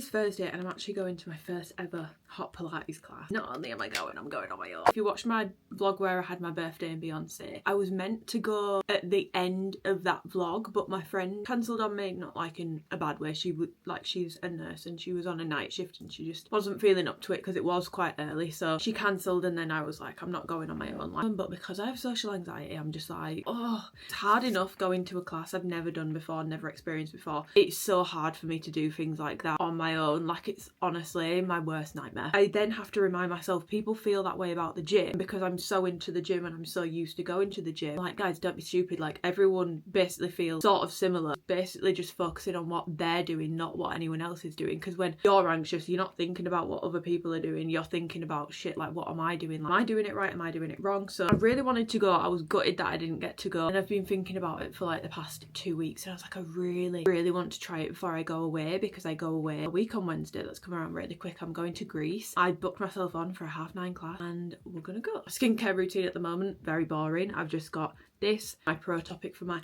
is Thursday and I'm actually going to my first ever hot Pilates class. Not only am I going, I'm going on my own. If you watched my vlog where I had my birthday and Beyonce, I was meant to go at the end of that vlog, but my friend cancelled on me, not like in a bad way. She would, like, she's a nurse and she was on a night shift and she just wasn't feeling up to it because it was quite early, so she cancelled. And then I was like, I'm not going on my own. But because I have social anxiety, I'm just like, oh, it's hard enough going to a class I've never done before, never experienced before. It's so hard for me to do things like that on my own. Like, it's honestly my worst nightmare. I then have to remind myself people feel that way about the gym because I'm so into the gym and I'm so used to going to the gym. Like, guys, don't be stupid. Like, everyone basically feels sort of similar, basically just focusing on what they're doing, not what anyone else is doing. Because when you're anxious, you're not thinking about what other people are doing, you're thinking about shit like, what am I doing? Like, am I doing it right? Am I doing it wrong? So I really wanted to go. I was gutted that I didn't get to go, and I've been thinking about it for like the past 2 weeks, and I was like, I really want to try it before I go away, because I go away a week on Wednesday. That's come around really quick. I'm going to Greece. I booked myself on for a 9:30 class and we're gonna go. Skincare routine at the moment, very boring. I've just got this, my pro topic for my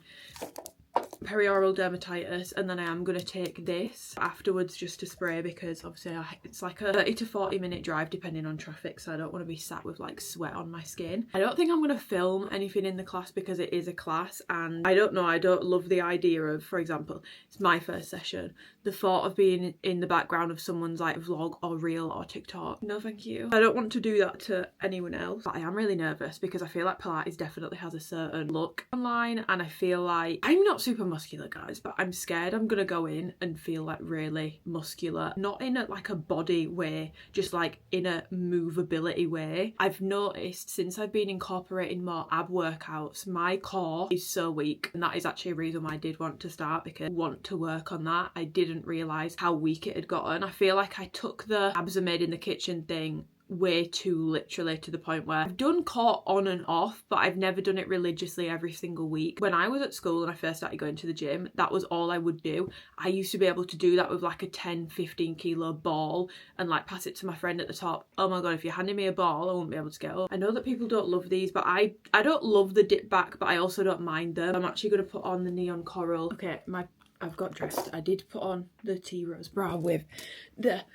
perioral dermatitis, and then I am going to take this afterwards just to spray, because obviously it's like a 30 to 40 minute drive depending on traffic, so I don't want to be sat with like sweat on my skin. I don't think I'm going to film anything in the class because it is a class, and I don't know, I don't love the idea of, for example, it's my first session, the thought of being in the background of someone's like vlog or reel or TikTok. No thank you. I don't want to do that to anyone else, but I am really nervous because I feel like Pilates definitely has a certain look online, and I feel like I'm not super muscular, guys, but I'm scared I'm gonna go in and feel like really muscular, not in a like a body way, just like in a movability way. I've noticed since I've been incorporating more ab workouts, my core is so weak, and that is actually a reason why I did want to start, because I want to work on that. I didn't realise how weak it had gotten. I feel like I took the abs are made in the kitchen thing way too literally, to the point where I've done core on and off, but I've never done it religiously every single week. When I was at school and I first started going to the gym, that was all I would do. I used to be able to do that with like a 10-15 kilo ball and like pass it to my friend at the top. Oh my god, if you're handing me a ball, I won't be able to get up. I know that people don't love these, but I don't love the dip back, but I also don't mind them. I'm actually going to put on the neon coral. Okay, I've got dressed. I did put on the tea rose bra with the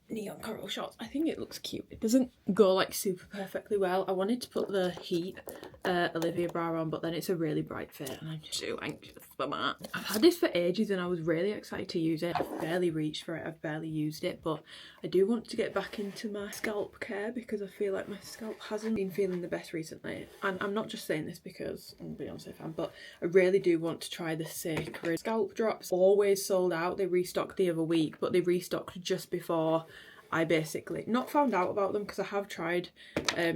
neon coral shorts. I think it looks cute. It doesn't go like super perfectly well. I wanted to put the Heat Olivia bra on, but then it's a really bright fit and I'm just so anxious for that. I've had this for ages and I was really excited to use it. I've barely reached for it, I've barely used it, but I do want to get back into my scalp care because I feel like my scalp hasn't been feeling the best recently. And I'm not just saying this because I'm a Beyonce fan, but I really do want to try the Sacred scalp drops. Always sold out. They restocked the other week, but they restocked just before I basically not found out about them, because I have tried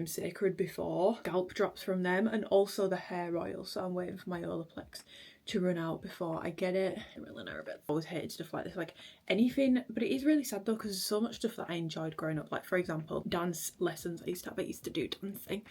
Sacred before. Scalp drops from them, and also the hair oil, so I'm waiting for my Olaplex to run out before I get it. I'm really nervous. I always hated stuff like this, like anything, but it is really sad though, because there's so much stuff that I enjoyed growing up. Like, for example, dance lessons. I used to do dancing.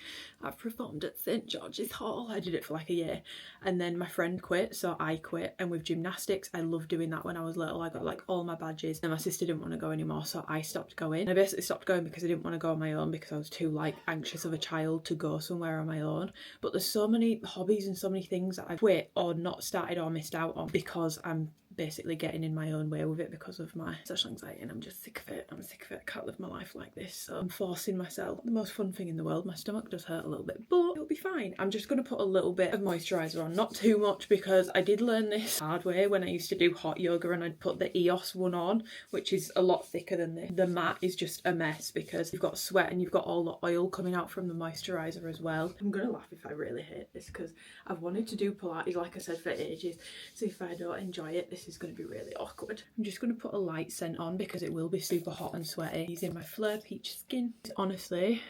I've performed at St George's Hall. I did it for like a year, and then my friend quit, so I quit. And with gymnastics, I loved doing that when I was little. I got like all my badges, and my sister didn't want to go anymore, so I stopped going. I basically stopped going because I didn't want to go on my own, because I was too like anxious of a child to go somewhere on my own. But there's so many hobbies and so many things that I've quit or not started or missed out on because I'm basically getting in my own way with it because of my social anxiety, and I'm just sick of it. I'm sick of it. I can't live my life like this, so I'm forcing myself. The most fun thing in the world. My stomach does hurt a little bit, but it'll be fine. I'm just going to put a little bit of moisturiser on, not too much, because I did learn this hard way when I used to do hot yoga, and I'd put the EOS one on, which is a lot thicker than this. The matte is just a mess because you've got sweat and you've got all the oil coming out from the moisturiser as well. I'm gonna laugh if I really hate this, because I've wanted to do Pilates, like I said, for ages, so if I don't enjoy it, this is going to be really awkward. I'm just going to put a light scent on because it will be super hot and sweaty. Using my Fleur Peach Skin. Honestly,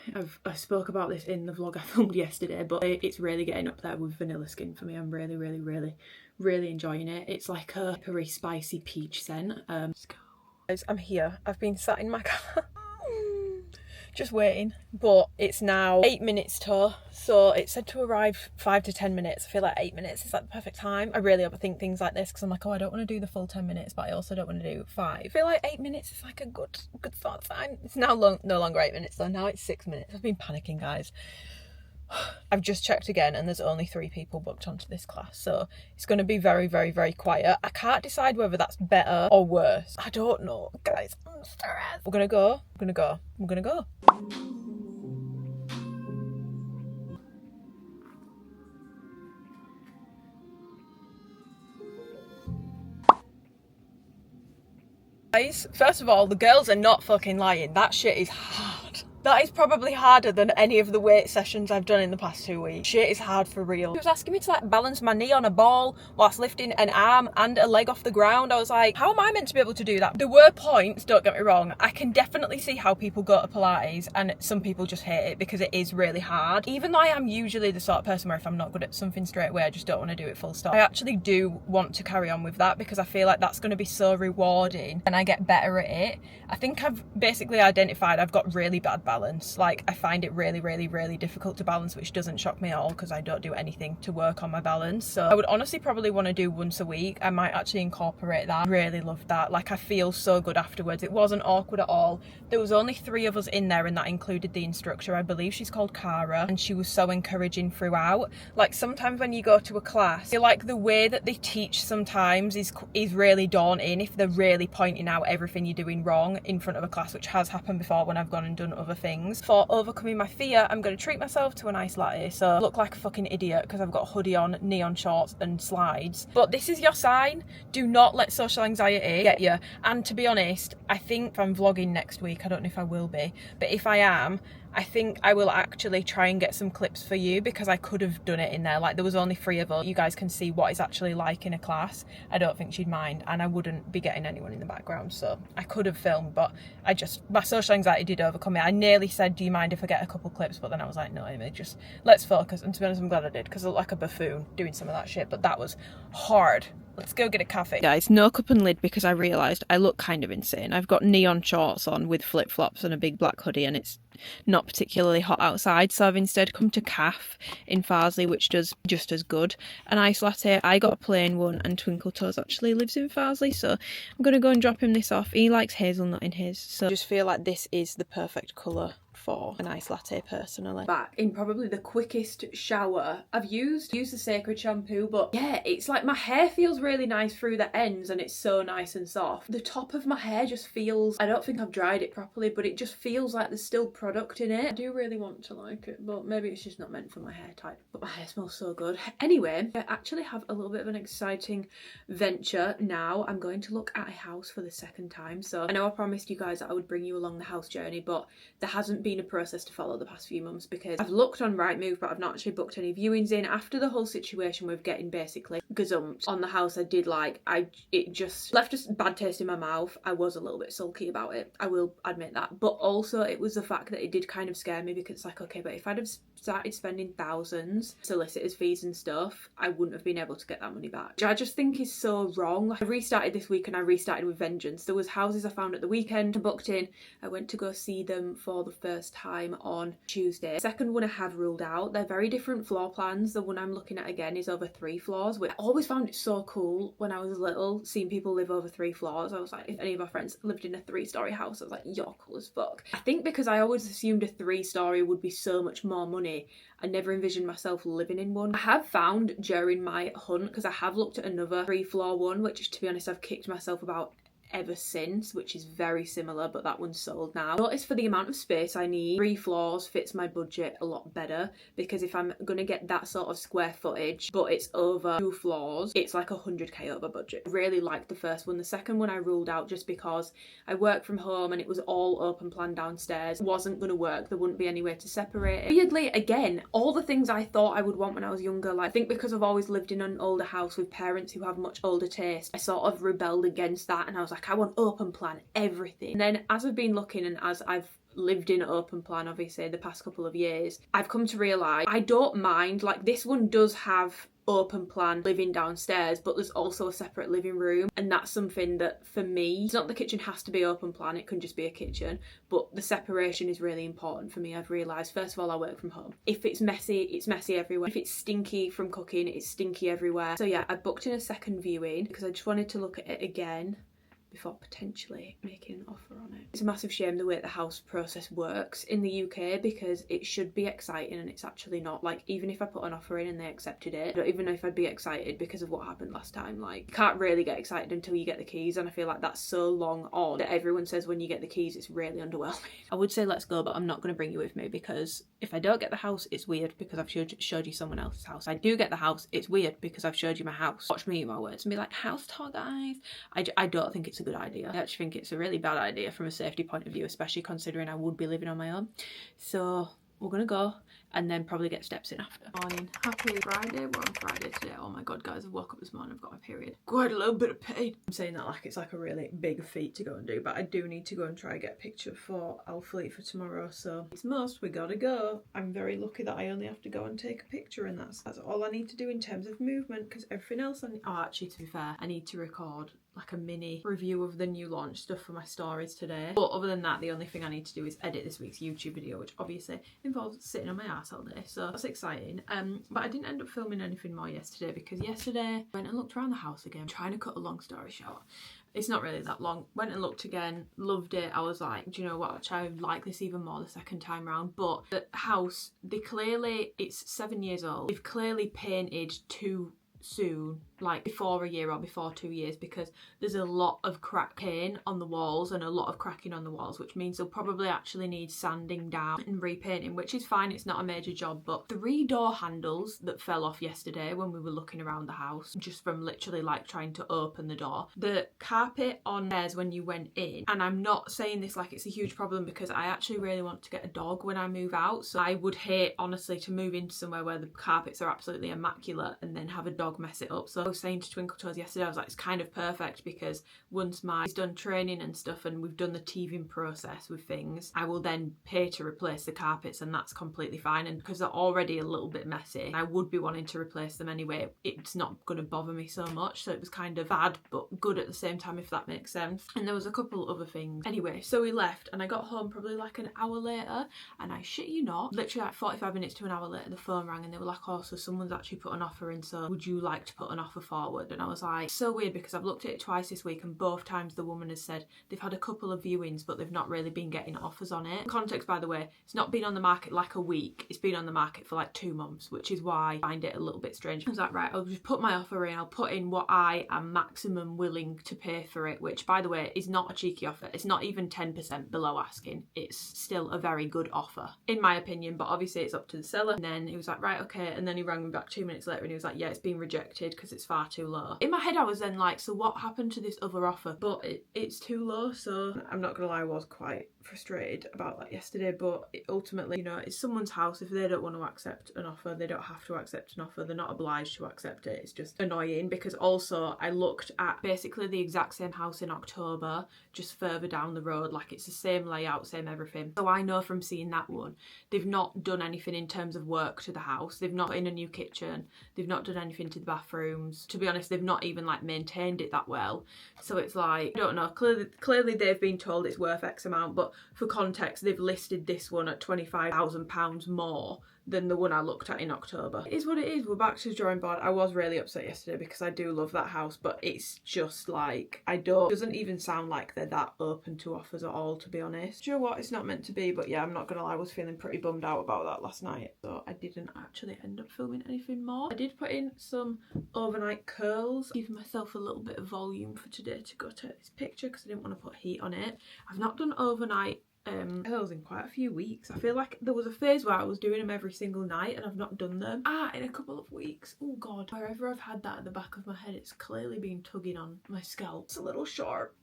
I spoke about this in the vlog I filmed yesterday, but it's really getting up there with vanilla skin for me. I'm really enjoying it. It's like a very spicy peach scent. Guys, I'm here. I've been sat in my car just waiting, but it's now 8 minutes to, so it's said to arrive 5 to 10 minutes. I feel like 8 minutes is like the perfect time. I really overthink things like this because I'm like, oh, I don't want to do the full 10 minutes, but I also don't want to do 5. I feel like 8 minutes is like a good start time. It's now no longer 8 minutes though, now it's 6 minutes. I've been panicking, guys. I've just checked again and there's only 3 people booked onto this class, so it's going to be very, very, very quiet. I can't decide whether that's better or worse. I don't know, guys. I'm stressed. We're going to go. We're going to go. We're going to go. Guys, first of all, the girls are not fucking lying. That shit is hard. That is probably harder than any of the weight sessions I've done in the past 2 weeks. Shit is hard for real. She was asking me to like balance my knee on a ball whilst lifting an arm and a leg off the ground. I was like, how am I meant to be able to do that? There were points, don't get me wrong. I can definitely see how people go to Pilates and some people just hate it because it is really hard. Even though I am usually the sort of person where if I'm not good at something straight away, I just don't want to do it full stop. I actually do want to carry on with that because I feel like that's going to be so rewarding and I get better at it. I think I've basically identified I've got really bad balance. Like I find it really, really, really difficult to balance, which doesn't shock me at all because I don't do anything to work on my balance. So I would honestly probably want to do once a week. I might actually incorporate that. I really love that. Like I feel so good afterwards. It wasn't awkward at all. There was only 3 of us in there and that included the instructor. I believe she's called Cara and she was so encouraging throughout. Like sometimes when you go to a class, I feel like the way that they teach sometimes is really daunting if they're really pointing out everything you're doing wrong in front of a class, which has happened before when I've gone and done other things. For overcoming my fear, I'm going to treat myself to a nice latte. So I look like a fucking idiot because I've got a hoodie on, neon shorts and slides. But this is your sign. Do not let social anxiety get you. And to be honest, I think if I'm vlogging next week, I don't know if I will be, but if I am, I think I will actually try and get some clips for you because I could have done it in there. Like there was only 3 of us. You guys can see what it's actually like in a class. I don't think she'd mind and I wouldn't be getting anyone in the background. So I could have filmed, but my social anxiety did overcome it. I nearly said, do you mind if I get a couple clips? But then I was like, no, Amy, just let's focus. And to be honest, I'm glad I did because I look like a buffoon doing some of that shit, but that was hard. Let's go get a cafe. Guys, no cup and lid because I realised I look kind of insane. I've got neon shorts on with flip-flops and a big black hoodie and it's not particularly hot outside, so I've instead come to Caf in Farsley, which does just as good. An iced latte. I got a plain one and Twinkle Toes actually lives in Farsley, so I'm going to go and drop him this off. He likes hazelnut in his, so I just feel like this is the perfect colour for an iced latte personally. Back in probably the quickest shower. I've used the Sacred shampoo, but yeah, it's like my hair feels really nice through the ends and it's so nice and soft. The top of my hair just feels, I don't think I've dried it properly, but it just feels like there's still product in it. I do really want to like it, but maybe it's just not meant for my hair type. But my hair smells so good. Anyway, I actually have a little bit of an exciting venture now. I'm going to look at a house for the 2nd time. So I know I promised you guys that I would bring you along the house journey, but there hasn't been a process to follow the past few months because I've looked on Rightmove but I've not actually booked any viewings in. After the whole situation with getting basically gazumped on the house I did like, it just left a bad taste in my mouth. I was a little bit sulky about it, I will admit that, but also it was the fact that it did kind of scare me because it's like, okay, but if I'd have started spending thousands, solicitors fees and stuff, I wouldn't have been able to get that money back, which I just think is so wrong. I restarted this week and I restarted with vengeance. There was houses I found at the weekend, I booked in, I went to go see them for the first time on Tuesday. The second one I have ruled out. They're very different floor plans. The one I'm looking at again is over 3 floors, which I always found it so cool when I was little, seeing people live over 3 floors. I was like, if any of my friends lived in a 3-story house, I was like, you're cool as fuck. I think because I always assumed a 3-story would be so much more money, I never envisioned myself living in one. I have found during my hunt, because I have looked at another 3-floor one, which to be honest I've kicked myself about ever since, which is very similar, but that one's sold now. Notice for the amount of space I need, 3 floors fits my budget a lot better, because if I'm gonna get that sort of square footage but it's over 2 floors, it's like 100k over budget. I really liked the first one. The second one I ruled out just because I work from home and it was all open plan downstairs. It wasn't gonna work, there wouldn't be any way to separate it. Weirdly, again, all the things I thought I would want when I was younger, like I think because I've always lived in an older house with parents who have much older taste, I sort of rebelled against that and I was like, I want open plan everything. And then as I've been looking and as I've lived in open plan obviously the past couple of years, I've come to realise I don't mind, like this one does have open plan living downstairs, but there's also a separate living room, and that's something that for me, it's not the kitchen has to be open plan, it can just be a kitchen, but the separation is really important for me. I've realised, first of all, I work from home. If it's messy everywhere. If it's stinky from cooking, it's stinky everywhere. So yeah, I booked in a second viewing because I just wanted to look at it again before potentially making an offer on it. It's a massive shame the way the house process works in the UK, because it should be exciting and it's actually not. Like, even if I put an offer in and they accepted it, I don't even know if I'd be excited because of what happened last time. Like, you can't really get excited until you get the keys, and I feel like that's so long on that everyone says when you get the keys it's really underwhelming. I would say let's go, but I'm not going to bring you with me, because if I don't get the house it's weird because I've showed you someone else's house. I do get the house, it's weird because I've showed you my house. Watch me eat my words and be like, house tour guys. I don't think it's a good idea. I actually think it's a really bad idea from a safety point of view, especially considering I would be living on my own. So we're gonna go and then probably get steps in after. Morning, happy Friday. We're on Friday today. Oh my god guys, I woke up this morning, I've got my period. Quite a little bit of pain. I'm saying that like it's like a really big feat to go and do, but I do need to go and try and get a picture for Alphalite for tomorrow, so it's must, we gotta go. I'm very lucky that I only have to go and take a picture, and that's all I need to do in terms of movement, because everything else oh actually, to be fair, I need to record like a mini review of the new launch stuff for my stories today. But other than that, the only thing I need to do is edit this week's YouTube video, which obviously involves sitting on my ass all day, so that's exciting. But I didn't end up filming anything more yesterday, because yesterday I went and looked around the house again, trying to cut a long story short. It's not really that long. Went and looked again, loved it. I was like, do you know what, I like this even more the second time round. But the house, it's 7 years old. They've clearly painted too soon, like before a year or before 2 years, because there's a lot of crack paint on the walls and a lot of cracking on the walls, which means they'll probably actually need sanding down and repainting, which is fine, it's not a major job. But 3 door handles that fell off yesterday when we were looking around the house, just from literally like trying to open the door. The carpet on theirs when you went in, and I'm not saying this like it's a huge problem, because I actually really want to get a dog when I move out, so I would hate honestly to move into somewhere where the carpets are absolutely immaculate and then have a dog mess it up. So I was saying to Twinkle Toes yesterday, I was like, it's kind of perfect, because once he's done training and stuff and we've done the teething process with things, I will then pay to replace the carpets, and that's completely fine. And because they're already a little bit messy, I would be wanting to replace them anyway, it's not going to bother me so much. So it was kind of bad but good at the same time, if that makes sense. And there was a couple other things. Anyway, so we left and I got home probably like an hour later, and I shit you not, literally like 45 minutes to an hour later, the phone rang and they were like, oh, so someone's actually put an offer in, so would you like to put an offer forward? And I was like, so weird, because I've looked at it twice this week and both times the woman has said they've had a couple of viewings but they've not really been getting offers on it. Context, by the way, it's not been on the market like a week, it's been on the market for like 2 months, which is why I find it a little bit strange. I was like, right, I'll just put my offer in, I'll put in what I am maximum willing to pay for it, which by the way is not a cheeky offer, it's not even 10% below asking, it's still a very good offer in my opinion, but obviously it's up to the seller. And then he was like, right, okay, and then he rang me back 2 minutes later and he was like, yeah, it's been rejected because it's far too low. In my head I was then like, so what happened to this other offer? But it's too low. So I'm not gonna lie, I was quite frustrated about that yesterday, but ultimately, you know, it's someone's house. If they don't want to accept an offer, they don't have to accept an offer, they're not obliged to accept it. It's just annoying, because also I looked at basically the exact same house in October, just further down the road, like it's the same layout, same everything. So I know from seeing that one, they've not done anything in terms of work to the house, they've not put in a new kitchen, they've not done anything to the bathrooms. To be honest, they've not even like maintained it that well. So it's like, I don't know, clearly they've been told it's worth X amount, but for context, they've listed this one at £25,000 more than the one I looked at in October. It is what it is, we're back to the drawing board. I was really upset yesterday because I do love that house, but it's just like, it doesn't even sound like they're that open to offers at all, to be honest. Do you know what, it's not meant to be, but yeah, I'm not gonna lie, I was feeling pretty bummed out about that last night, so I didn't actually end up filming anything more. I did put in some overnight curls, giving myself a little bit of volume for today to go take this picture, because I didn't want to put heat on it. I've not done overnight curls in quite a few weeks. I feel like there was a phase where I was doing them every single night and I've not done them in a couple of weeks. Oh god, wherever I've had that at the back of my head, it's clearly been tugging on my scalp. It's a little sharp.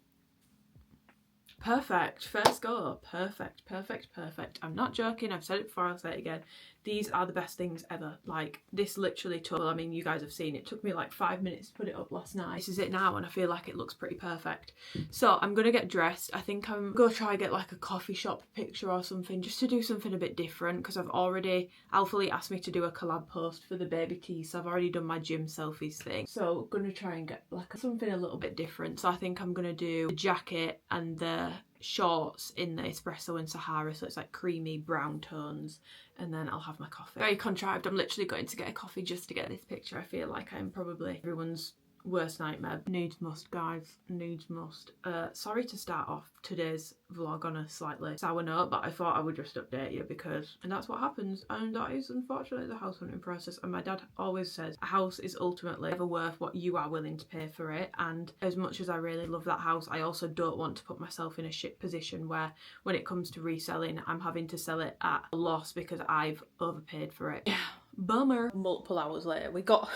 Perfect, first go. Perfect, perfect, perfect. I'm not joking, I've said it before, I'll say it again. These are the best things ever. Like, this literally took, well, I mean, you guys have seen it took me like 5 minutes to put it up last night. This is it now and I feel like it looks pretty perfect. So I'm gonna get dressed. I think I'm gonna try and get like a coffee shop picture or something, just to do something a bit different, because Alphalite asked me to do a collab post for the baby tees, so I've already done my gym selfies thing. So I'm gonna try and get like something a little bit different. So I think I'm gonna do the jacket and the shorts in the espresso and Sahara, so it's like creamy brown tones, and then I'll have my coffee. Very contrived. I'm literally going to get a coffee just to get this picture. I feel like I'm probably everyone's worst nightmare. Needs must, guys, needs must. Sorry to start off today's vlog on a slightly sour note, but I thought I would just update you because, and that's what happens, and that is unfortunately the house hunting process. And my dad always says a house is ultimately never worth what you are willing to pay for it, and as much as I really love that house, I also don't want to put myself in a shit position where when it comes to reselling I'm having to sell it at a loss because I've overpaid for it. Bummer. Multiple hours later, we got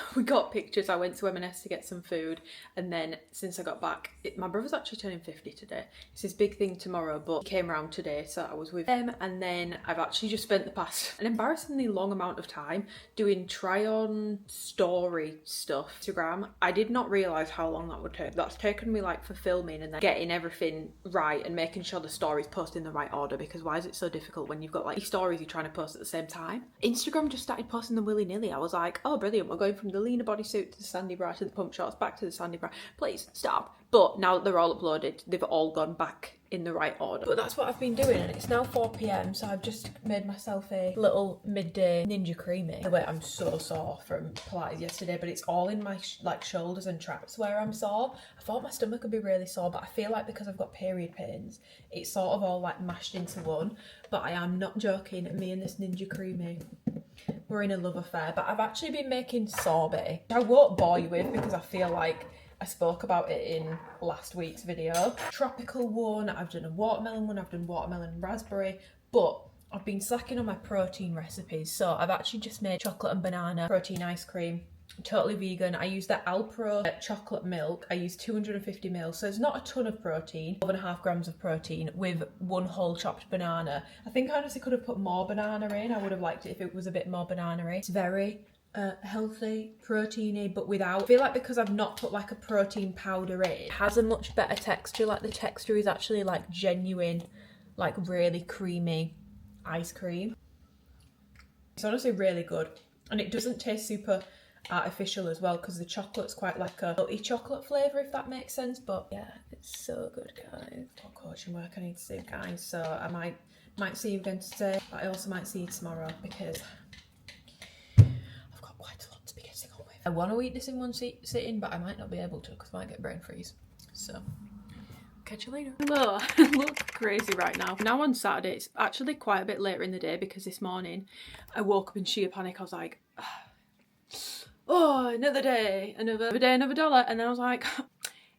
pictures. I went to M&S to get some food, and then since I got back, my brother's actually turning 50 today. It's his big thing tomorrow, but he came around today, so I was with him. And then I've actually just spent the past an embarrassingly long amount of time doing try-on story stuff. Instagram. I did not realise how long that would take. That's taken me like for filming and then getting everything right and making sure the stories post in the right order, because why is it so difficult when you've got like stories you're trying to post at the same time? Instagram just started posting them willy-nilly. I was like, oh brilliant, we're going from the leaner bodysuit to the sandy bra to the pump shorts back to the sandy bra, please stop. But now that they're all uploaded, they've all gone back in the right order. But that's what I've been doing, and it's now 4 PM, so I've just made myself a little midday ninja creamy. Wait, I'm so sore from Pilates yesterday, but it's all in my like shoulders and traps where I'm sore. I thought my stomach would be really sore, but I feel like because I've got period pains, it's sort of all like mashed into one. But I am not joking, me and this ninja creamy, we're in a love affair. But I've actually been making sorbet. I won't bore you with because I feel like I spoke about it in last week's video. Tropical one, I've done a watermelon one, I've done watermelon and raspberry, but I've been slacking on my protein recipes. So I've actually just made chocolate and banana protein ice cream. Totally vegan. I use the Alpro chocolate milk. I use 250 ml, so it's not a ton of protein, 1.5 grams of protein with 1 whole chopped banana. I think I honestly could have put more banana in. I would have liked it if it was a bit more banana-y. It's very healthy, proteiny, but without, I feel like because I've not put like a protein powder in, it has a much better texture. Like the texture is actually like genuine, like really creamy ice cream. It's honestly really good, and it doesn't taste super artificial as well because the chocolate's quite like a nutty chocolate flavour, if that makes sense. But yeah, it's so good, guys. What coaching work I need to do, guys, so I might see you again today, but I also might see you tomorrow because I've got quite a lot to be getting on with. I want to eat this in one sitting, but I might not be able to because I might get brain freeze. So catch you later. Hello. I look crazy right now. Now on Saturday, it's actually quite a bit later in the day because this morning I woke up in sheer panic. I was like, oh, another day, another day, another dollar. And then I was like,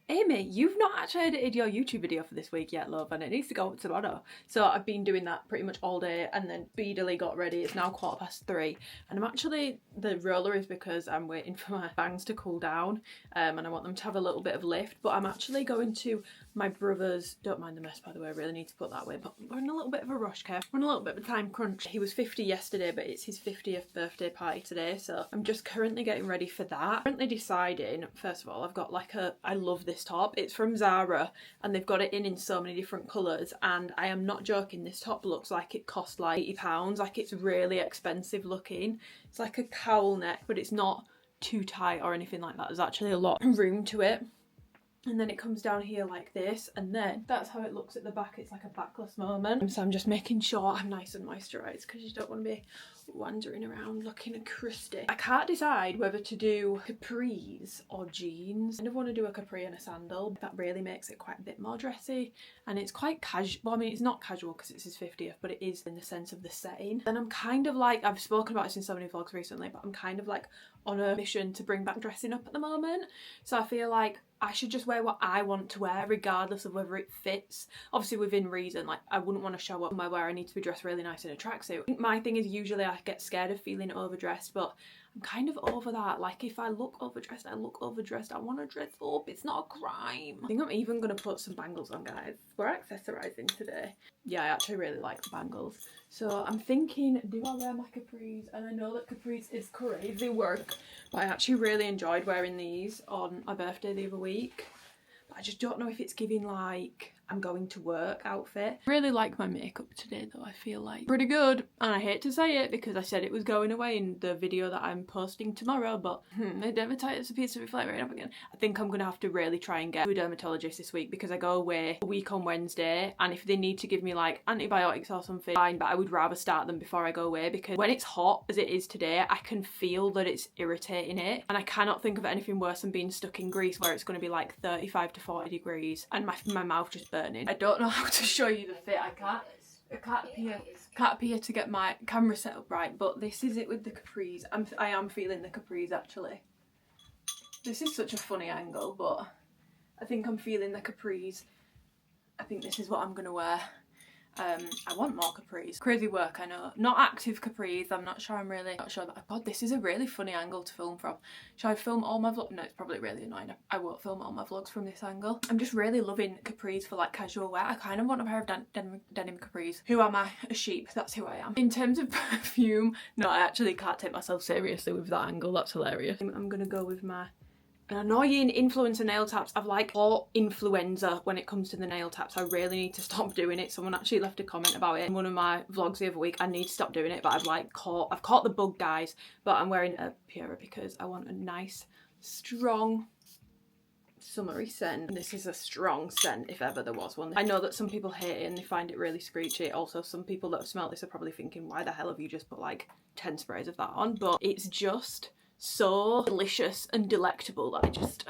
Amy, you've not actually edited your YouTube video for this week yet, love, and it needs to go up tomorrow. So I've been doing that pretty much all day and then speedily got ready. It's now 3:15 and I'm actually, the roller is because I'm waiting for my bangs to cool down and I want them to have a little bit of lift. But I'm actually going to my brother's, don't mind the mess by the way, I really need to put that away, but we're in a little bit of a rush, Kev. We're in a little bit of a time crunch. He was 50 yesterday, but it's his 50th birthday party today, so I'm just currently getting ready for that. Currently deciding, first of all, I've got like I love this top. It's from Zara and they've got it in so many different colours, and I am not joking, this top looks like it cost like £80. Like it's really expensive looking. It's like a cowl neck, but it's not too tight or anything like that. There's actually a lot of room to it. And then it comes down here like this, and then that's how it looks at the back. It's like a backless moment. So I'm just making sure I'm nice and moisturised because you don't want to be wandering around looking crusty. I can't decide whether to do capris or jeans. I kind of want to do a capri and a sandal. That really makes it quite a bit more dressy, and it's quite casual. Well, I mean, it's not casual because it's his 50th, but it is in the sense of the setting. And I'm kind of like, I've spoken about this in so many vlogs recently, but I'm kind of like on a mission to bring back dressing up at the moment. So I feel like I should just wear what I want to wear regardless of whether it fits. Obviously within reason, like I wouldn't want to show up where I need to be dressed really nice in a tracksuit. My thing is usually I get scared of feeling overdressed, but I'm kind of over that. Like if I look overdressed, I look overdressed. I want to dress up. It's not a crime. I think I'm even going to put some bangles on, guys. We're accessorising today. Yeah, I actually really like the bangles. So I'm thinking, do I wear my capris? And I know that capris is crazy work, but I actually really enjoyed wearing these on my birthday the other week. But I just don't know if it's giving like I'm going to work outfit. I really like my makeup today though. I feel like pretty good, and I hate to say it because I said it was going away in the video that I'm posting tomorrow, but my dermatitis appears to be flaring up again. I think I'm gonna have to really try and get to a dermatologist this week because I go away a week on Wednesday, and if they need to give me like antibiotics or something, fine, but I would rather start them before I go away because when it's hot as it is today, I can feel that it's irritating it, and I cannot think of anything worse than being stuck in Greece where it's going to be like 35 to 40 degrees and my mouth just burning. I don't know how to show you the fit. I can't appear to get my camera set up right, but this is it with the capris. I am feeling the capris actually. This is such a funny angle, but I think I'm feeling the capris. I think this is what I'm gonna wear. I want more capris. Crazy work, I know. Not active capris, I'm not sure that. God, this is a really funny angle to film from. Shall I film all my vlogs? No, it's probably really annoying. I won't film all my vlogs from this angle. I'm just really loving capris for like casual wear. I kind of want a pair of denim capris. Who am I? A sheep, that's who I am. In terms of perfume, no, I actually can't take myself seriously with that angle, that's hilarious. I'm gonna go with my annoying influencer nail taps. I've like caught influenza when it comes to the nail taps. I really need to stop doing it. Someone actually left a comment about it in one of my vlogs the other week. I need to stop doing it, but I've caught the bug, guys. But I'm wearing a PR because I want a nice, strong, summery scent. And this is a strong scent if ever there was one. I know that some people hate it and they find it really screechy. Also, some people that have smelled this are probably thinking, why the hell have you just put like 10 sprays of that on? But it's just so delicious and delectable that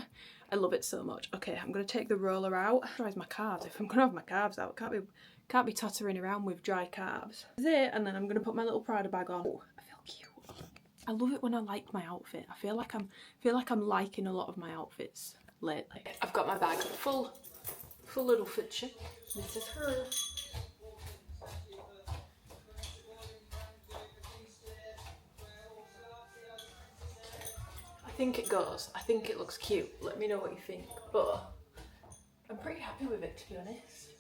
I love it so much. Okay, I'm gonna take the roller out. Dries my calves. If I'm gonna have my calves out, can't be tottering around with dry calves. That's it, and then I'm gonna put my little Prada bag on. Oh, I feel cute. I love it when I like my outfit. I feel like I'm liking a lot of my outfits lately. I've got my bag full little feature. This is her. I think it goes. I think it looks cute. Let me know what you think. But I'm pretty happy with it, to be honest.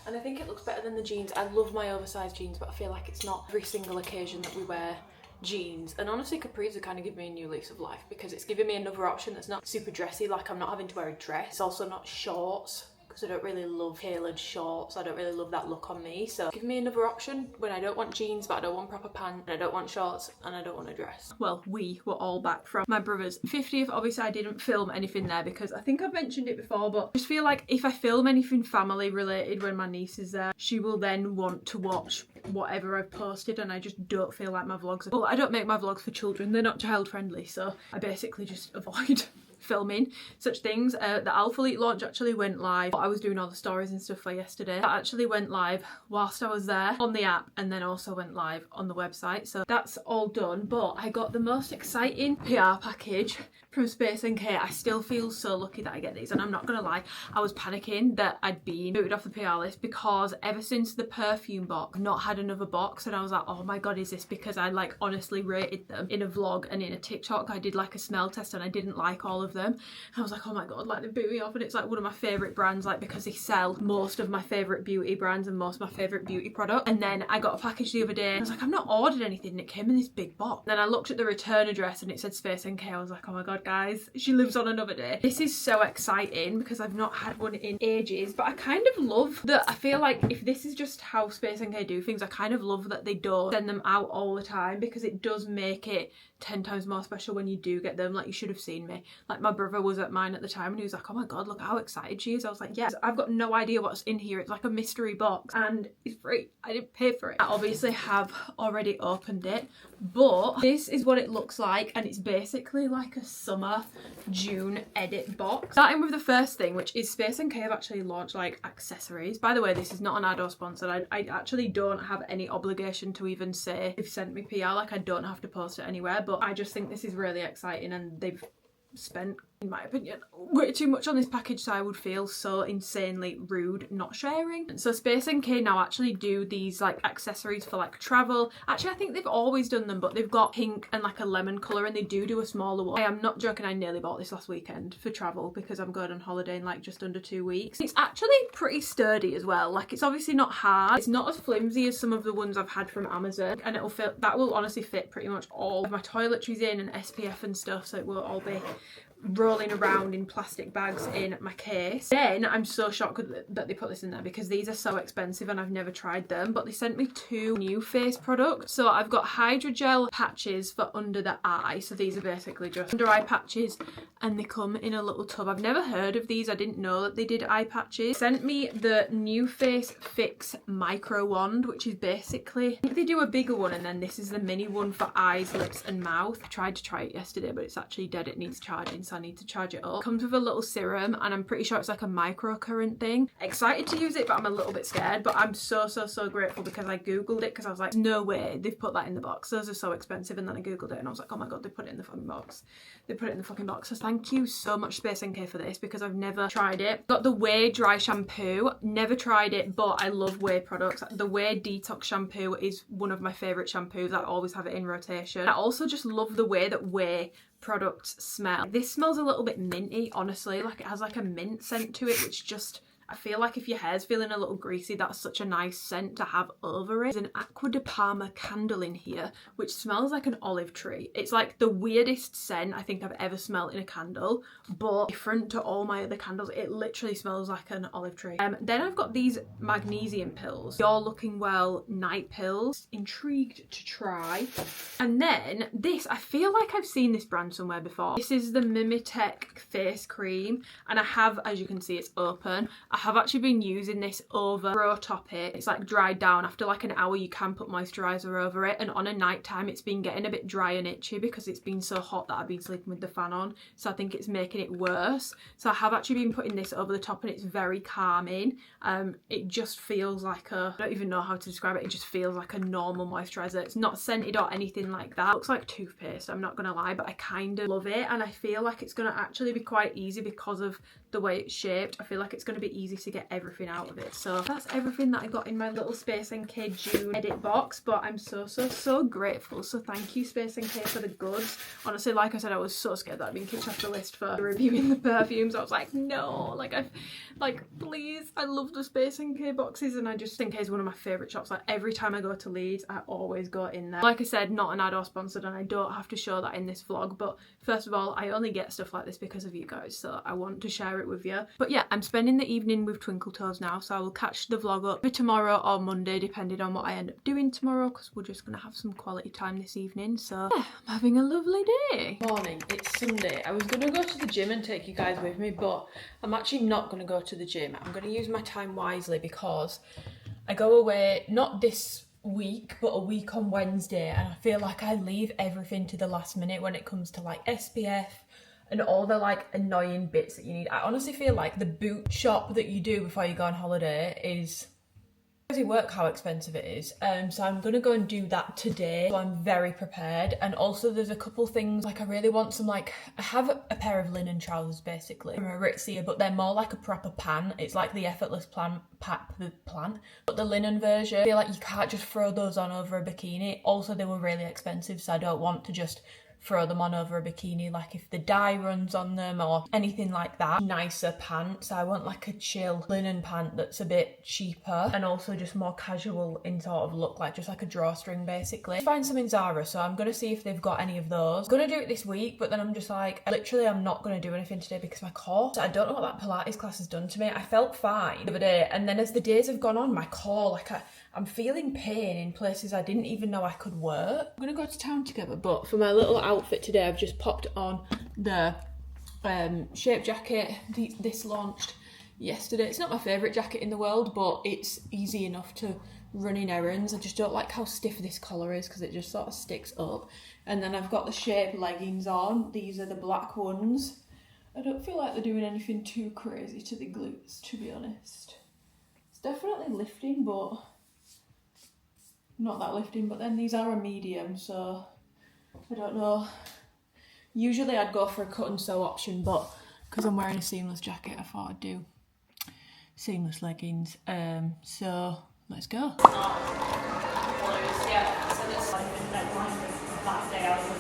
And I think it looks better than the jeans. I love my oversized jeans, but I feel like it's not every single occasion that we wear jeans. And honestly, capris are kind of giving me a new lease of life because it's giving me another option that's not super dressy. Like I'm not having to wear a dress. It's also not shorts, because I don't really love tailored shorts. I don't really love that look on me. So give me another option when I don't want jeans, but I don't want proper pants, and I don't want shorts, and I don't want a dress. Well, we were all back from my brother's 50th. Obviously, I didn't film anything there because I think I've mentioned it before, but I just feel like if I film anything family related when my niece is there, she will then want to watch whatever I've posted, and I just don't feel like my vlogs are... Well, I don't make my vlogs for children. They're not child friendly, so I basically just avoid filming such things. The Alphalite launch actually went live. I was doing all the stories and stuff for yesterday. That actually went live whilst I was there on the app, and then also went live on the website. So that's all done. But I got the most exciting PR package from SpaceNK. I still feel so lucky that I get these, and I'm not gonna lie, I was panicking that I'd been booted off the PR list because ever since the perfume box, I've not had another box, and I was like, oh my god, is this because I like honestly rated them in a vlog and in a TikTok? I did like a smell test and I didn't like all of them. And I was like, oh my god, like they boot me off, and it's like one of my favourite brands, like because they sell most of my favourite beauty brands and most of my favourite beauty products. And then I got a package the other day and I was like, I've not ordered anything, and it came in this big box. Then I looked at the return address and it said SpaceNK. I was like, oh my god, guys, she lives on another day. This is so exciting because I've not had one in ages, but I kind of love that. I feel like if this is just how SpaceNK do things, I kind of love that they don't send them out all the time, because it does make it 10 times more special when you do get them. Like, you should have seen me. Like, my brother was at mine at the time and he was like, oh my god, look how excited she is. I was like, yes, I've got no idea what's in here. It's like a mystery box and it's free. I didn't pay for it. I obviously have already opened it, but this is what it looks like, and it's basically like a summer June edit box. Starting with the first thing, which is SpaceNK have actually launched like accessories. By the way, this is not an ad or sponsor. I actually don't have any obligation to even say they've sent me PR. Like, I don't have to post it anywhere, but I just think this is really exciting, and they've spent, in my opinion, way too much on this package, so I would feel so insanely rude not sharing. So SpaceNK now actually do these like accessories for like travel. Actually, I think they've always done them, but they've got pink and like a lemon colour, and they do a smaller one. I am not joking, I nearly bought this last weekend for travel because I'm going on holiday in like just under 2 weeks. It's actually pretty sturdy as well. Like, it's obviously not hard. It's not as flimsy as some of the ones I've had from Amazon, and it'll fit, that will honestly fit pretty much all of my toiletries in and SPF and stuff, so it will all be rolling around in plastic bags in my case. Then I'm so shocked that they put this in there because these are so expensive and I've never tried them, but they sent me 2 new face products. So I've got hydrogel patches for under the eye, so these are basically just under eye patches and they come in a little tub. I've never heard of these, I didn't know that they did eye patches. Sent me the New Face Fix micro wand, which is basically, I think they do a bigger one and then this is the mini one for eyes, lips and mouth. I tried to try it yesterday but it's actually dead, it needs charging, so I need to charge it up. Comes with a little serum and I'm pretty sure it's like a microcurrent thing. Excited to use it but I'm a little bit scared, but I'm so grateful because I googled it because I was like, no way they've put that in the box, those are so expensive. And then I googled it and I was like, oh my god, they put it in the fucking box. They put it in the fucking box. So thank you so much SpaceNK for this because I've never tried it. Got the Way dry shampoo, never tried it but I love Way products. The Way detox shampoo is one of my favourite shampoos, I always have it in rotation. I also just love the way that Way products smell. This smells a little bit minty, honestly, like it has like a mint scent to it, which just, I feel like if your hair's feeling a little greasy, that's such a nice scent to have over it. There's an Aqua de Parma candle in here, which smells like an olive tree. It's like the weirdest scent I think I've ever smelled in a candle, but different to all my other candles. It literally smells like an olive tree. Then I've got these magnesium pills. You're Looking Well night pills. Intrigued to try. And then this, I feel like I've seen this brand somewhere before. This is the Mimitech face cream, and I have, as you can see, it's open. I have actually been using this over Pro Top It. It's like dried down. After like an hour you can put moisturiser over it, and on a night time it's been getting a bit dry and itchy because it's been so hot that I've been sleeping with the fan on, so I think it's making it worse. So I have actually been putting this over the top and it's very calming. It just feels like a, I don't even know how to describe it, it just feels like a normal moisturiser. It's not scented or anything like that. It looks like toothpaste, I'm not gonna lie, but I kind of love it and I feel like it's gonna actually be quite easy because of the way it's shaped. I feel like it's going to be easy to get everything out of it. So that's everything that I got in my little SpaceNK June edit box, but I'm so grateful. So thank you SpaceNK for the goods. Honestly, like I said, I was so scared that I'd been kicked off the list for reviewing the perfumes. I was like, no, please, I love the SpaceNK boxes, and I just think it's one of my favourite shops. Like every time I go to Leeds I always go in there. Like I said, not an ad or sponsored, and I don't have to show that in this vlog, but first of all, I only get stuff like this because of you guys, so I want to share it with you. But yeah, I'm spending the evening with Twinkle Toes now, so I will catch the vlog up for tomorrow or Monday depending on what I end up doing tomorrow, because we're just going to have some quality time this evening. So yeah, I'm having a lovely day. Morning, it's Sunday. I was going to go to the gym and take you guys with me, but I'm actually not going to go to the gym. I'm going to use my time wisely because I go away not this week but a week on Wednesday, and I feel like I leave everything to the last minute when it comes to like SPF and all the like annoying bits that you need. I honestly feel like the boot shop that you do before you go on holiday is crazy work how expensive it is. So I'm gonna go and do that today, so I'm very prepared. And also there's a couple things, like I really want some, like I have a pair of linen trousers basically from Aritzia, but they're more like a proper pant. It's like the effortless plant, but the linen version, I feel like you can't just throw those on over a bikini. Also they were really expensive, so I don't want to just throw them on over a bikini, like if the dye runs on them or anything like that. Nicer pants, I want like a chill linen pant that's a bit cheaper and also just more casual in sort of look, like just like a drawstring basically. Find some in Zara, so I'm gonna see if they've got any of those. I'm gonna do it this week, but then I'm just like, literally I'm not gonna do anything today because my core, I don't know what that Pilates class has done to me. I felt fine the other day, and then as the days have gone on, my core, like I'm feeling pain in places I didn't even know I could work. I'm gonna go to town together, but for my little outfit today, I've just popped on the shape jacket. This launched yesterday. It's not my favourite jacket in the world, but it's easy enough to run in errands. I just don't like how stiff this collar is because it just sort of sticks up. And then I've got the shape leggings on. These are the black ones. I don't feel like they're doing anything too crazy to the glutes, to be honest. It's definitely lifting, but not that lifting. But then these are a medium, so I don't know. Usually I'd go for a cut and sew option, but because I'm wearing a seamless jacket, I thought I'd do seamless leggings. So let's go.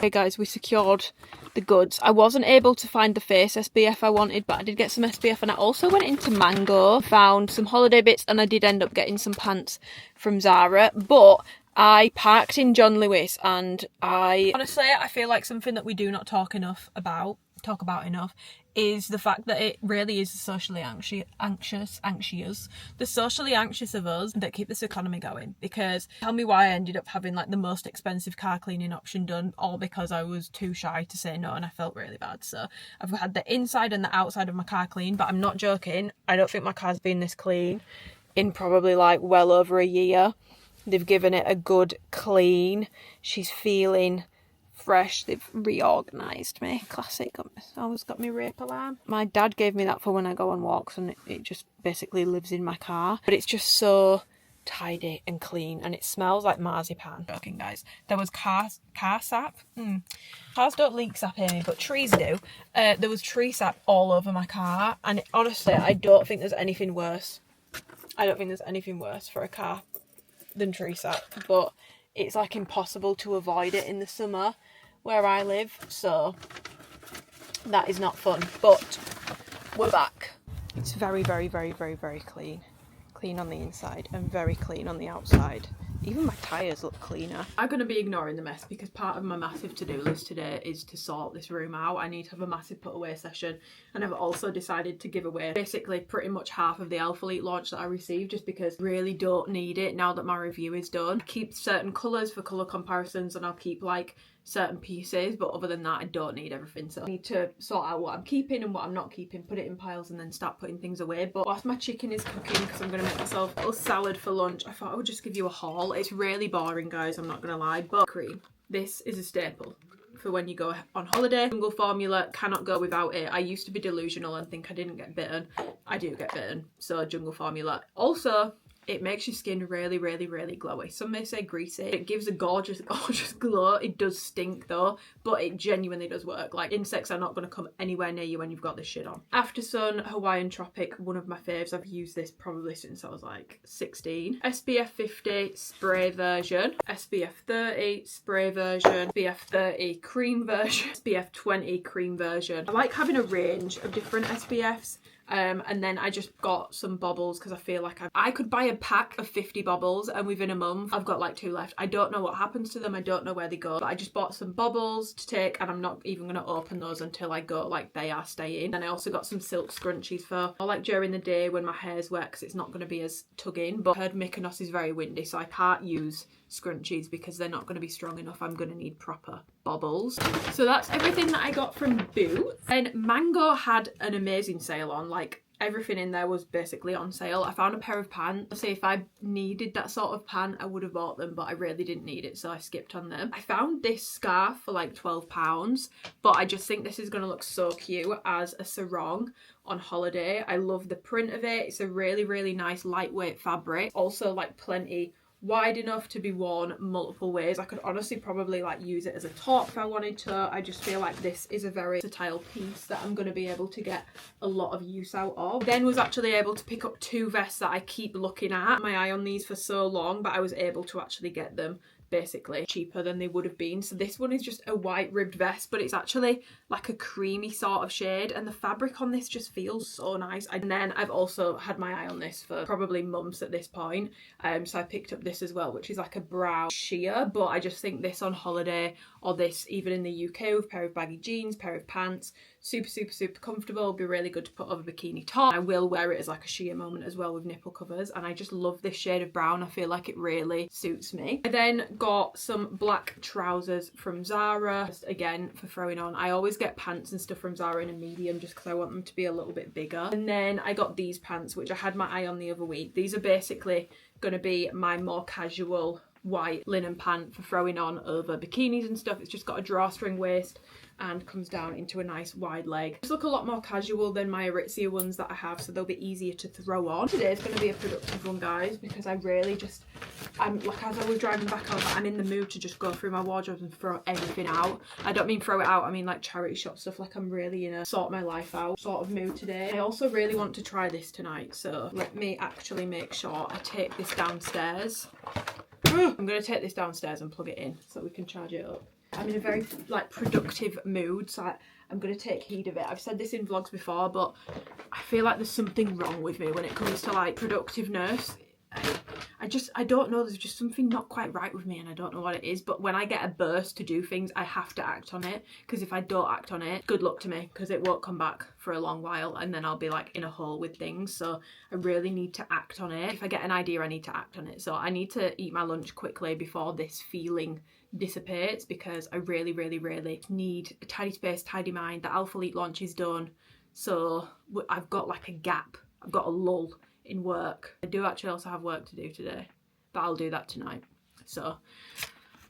Hey guys, we secured the goods. I wasn't able to find the face SPF I wanted, but I did get some SPF, and I also went into Mango, found some holiday bits, and I did end up getting some pants from Zara. But I parked in John Lewis, and honestly, I feel like something that we do not talk enough about talk about enough, is the fact that it really is the socially anxious of us that keep this economy going. Because tell me why I ended up having like the most expensive car cleaning option done, all because I was too shy to say no and I felt really bad. So I've had the inside and the outside of my car clean, but I'm not joking, I don't think my car's been this clean in probably like well over a year. They've given it a good clean. She's feeling fresh. They've reorganised me. Classic. Always got me rape alarm. My dad gave me that for when I go on walks, and it just basically lives in my car. But it's just so tidy and clean, and it smells like marzipan. Joking, guys. There was car sap. Cars don't leak sap, Amy, but trees do. There was tree sap all over my car, and honestly, I don't think there's anything worse. I don't think there's anything worse for a car than tree sap, but it's like impossible to avoid it in the summer where I live, so that is not fun. But we're back. It's very, very, very, very, very clean on the inside and very clean on the outside. Even my tyres look cleaner. I'm going to be ignoring the mess because part of my massive to-do list today is to sort this room out. I need to have a massive put away session, and I've also decided to give away basically pretty much half of the Alphalite launch that I received, just because I really don't need it now that my review is done. I keep certain colours for colour comparisons, and I'll keep like certain pieces, but other than that I don't need everything. So I need to sort out what I'm keeping and what I'm not keeping, put it in piles, and then start putting things away. But whilst my chicken is cooking, because I'm going to make myself a little salad for lunch, I thought I would just give you a haul. It's really boring, guys, I'm not going to lie, but cream. This is a staple for when you go on holiday. Jungle formula, cannot go without it. I used to be delusional and think I didn't get bitten. I do get bitten, so jungle formula. Also, it makes your skin really, really, really glowy. Some may say greasy. It gives a gorgeous, gorgeous glow. It does stink though, but it genuinely does work. Like, insects are not going to come anywhere near you when you've got this shit on. After Sun Hawaiian Tropic, one of my faves. I've used this probably since I was like 16. SPF 50 spray version, SPF 30 spray version, SPF 30 cream version, SPF 20 cream version. I like having a range of different SPFs. And then I just got some bobbles because I feel like I could buy a pack of 50 bobbles, and within a month I've got like 2 left. I don't know what happens to them, I don't know where they go, but I just bought some bobbles to take, and I'm not even going to open those until I go, like they are staying. And I also got some silk scrunchies for like during the day when my hair's wet, because it's not going to be as tugging. But I heard Mykonos is very windy, so I can't use scrunchies because they're not going to be strong enough. I'm going to need proper bobbles. So that's everything that I got from Boots. And Mango had an amazing sale on, like everything in there was basically on sale. I found a pair of pants. Say if I needed that sort of pant, I would have bought them, but I really didn't need it, so I skipped on them. I found this scarf for like £12, but I just think this is going to look so cute as a sarong on holiday. I love the print of it. It's a really, really nice lightweight fabric. Also like plenty wide enough to be worn multiple ways. I could honestly probably like use it as a top if I wanted to. I just feel like this is a very versatile piece that I'm going to be able to get a lot of use out of. Then was actually able to pick up 2 vests that I keep looking at. My eye on these for so long, but I was able to actually get them basically cheaper than they would have been. So this one is just a white ribbed vest, but it's actually like a creamy sort of shade, and the fabric on this just feels so nice. And then I've also had my eye on this for probably months at this point, so I picked up this as well, which is like a brown sheer, but I just think this on holiday, or this even in the UK with a pair of baggy jeans, pair of pants, super, super, super comfortable. It'll be really good to put over a bikini top. I will wear it as like a sheer moment as well with nipple covers, and I just love this shade of brown. I feel like it really suits me. I then got some black trousers from Zara, just again for throwing on. I always get pants and stuff from Zara in a medium just because I want them to be a little bit bigger. And then I got these pants, which I had my eye on the other week. These are basically going to be my more casual white linen pant for throwing on over bikinis and stuff. It's just got a drawstring waist and comes down into a nice wide leg. Just look a lot more casual than my Aritzia ones that I have, so they'll be easier to throw on. Today's going to be a productive one, guys, because I really just, I'm like, as I was driving back home, I'm in the mood to just go through my wardrobe and throw everything out. I don't mean throw it out, I mean like charity shop stuff. Like, I'm really in a sort my life out sort of mood today. I also really want to try this tonight, so let me actually make sure I take this downstairs. I'm going to take this downstairs and plug it in so we can charge it up. I'm in a very like productive mood, so I'm going to take heed of it. I've said this in vlogs before, but I feel like there's something wrong with me when it comes to like productiveness. I don't know, there's just something not quite right with me and I don't know what it is, but when I get a burst to do things, I have to act on it, because if I don't act on it, good luck to me, because it won't come back for a long while and then I'll be like in a hole with things. So I really need to act on it. If I get an idea, I need to act on it. So I need to eat my lunch quickly before this feeling dissipates, because I really need a tidy space, tidy mind. The Alphalite launch is done, so I've got like a gap, I've got a lull in work. I do actually also have work to do today, but I'll do that tonight. So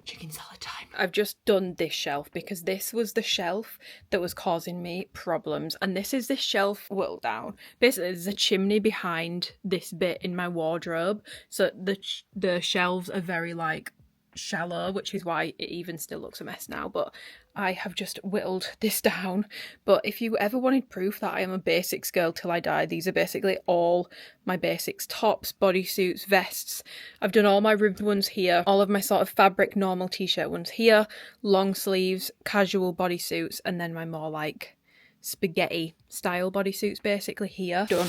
chicken salad time. I've just done this shelf because this was the shelf that was causing me problems, and this is this shelf whittled down. Basically there's a chimney behind this bit in my wardrobe, so the shelves are very like shallow, which is why it even still looks a mess now, but I have just whittled this down. But if you ever wanted proof that I am a basics girl till I die, these are basically all my basics: tops, bodysuits, vests. I've done all my ribbed ones here, all of my sort of fabric normal t-shirt ones here, long sleeves, casual bodysuits, and then my more like spaghetti style bodysuits basically here. Done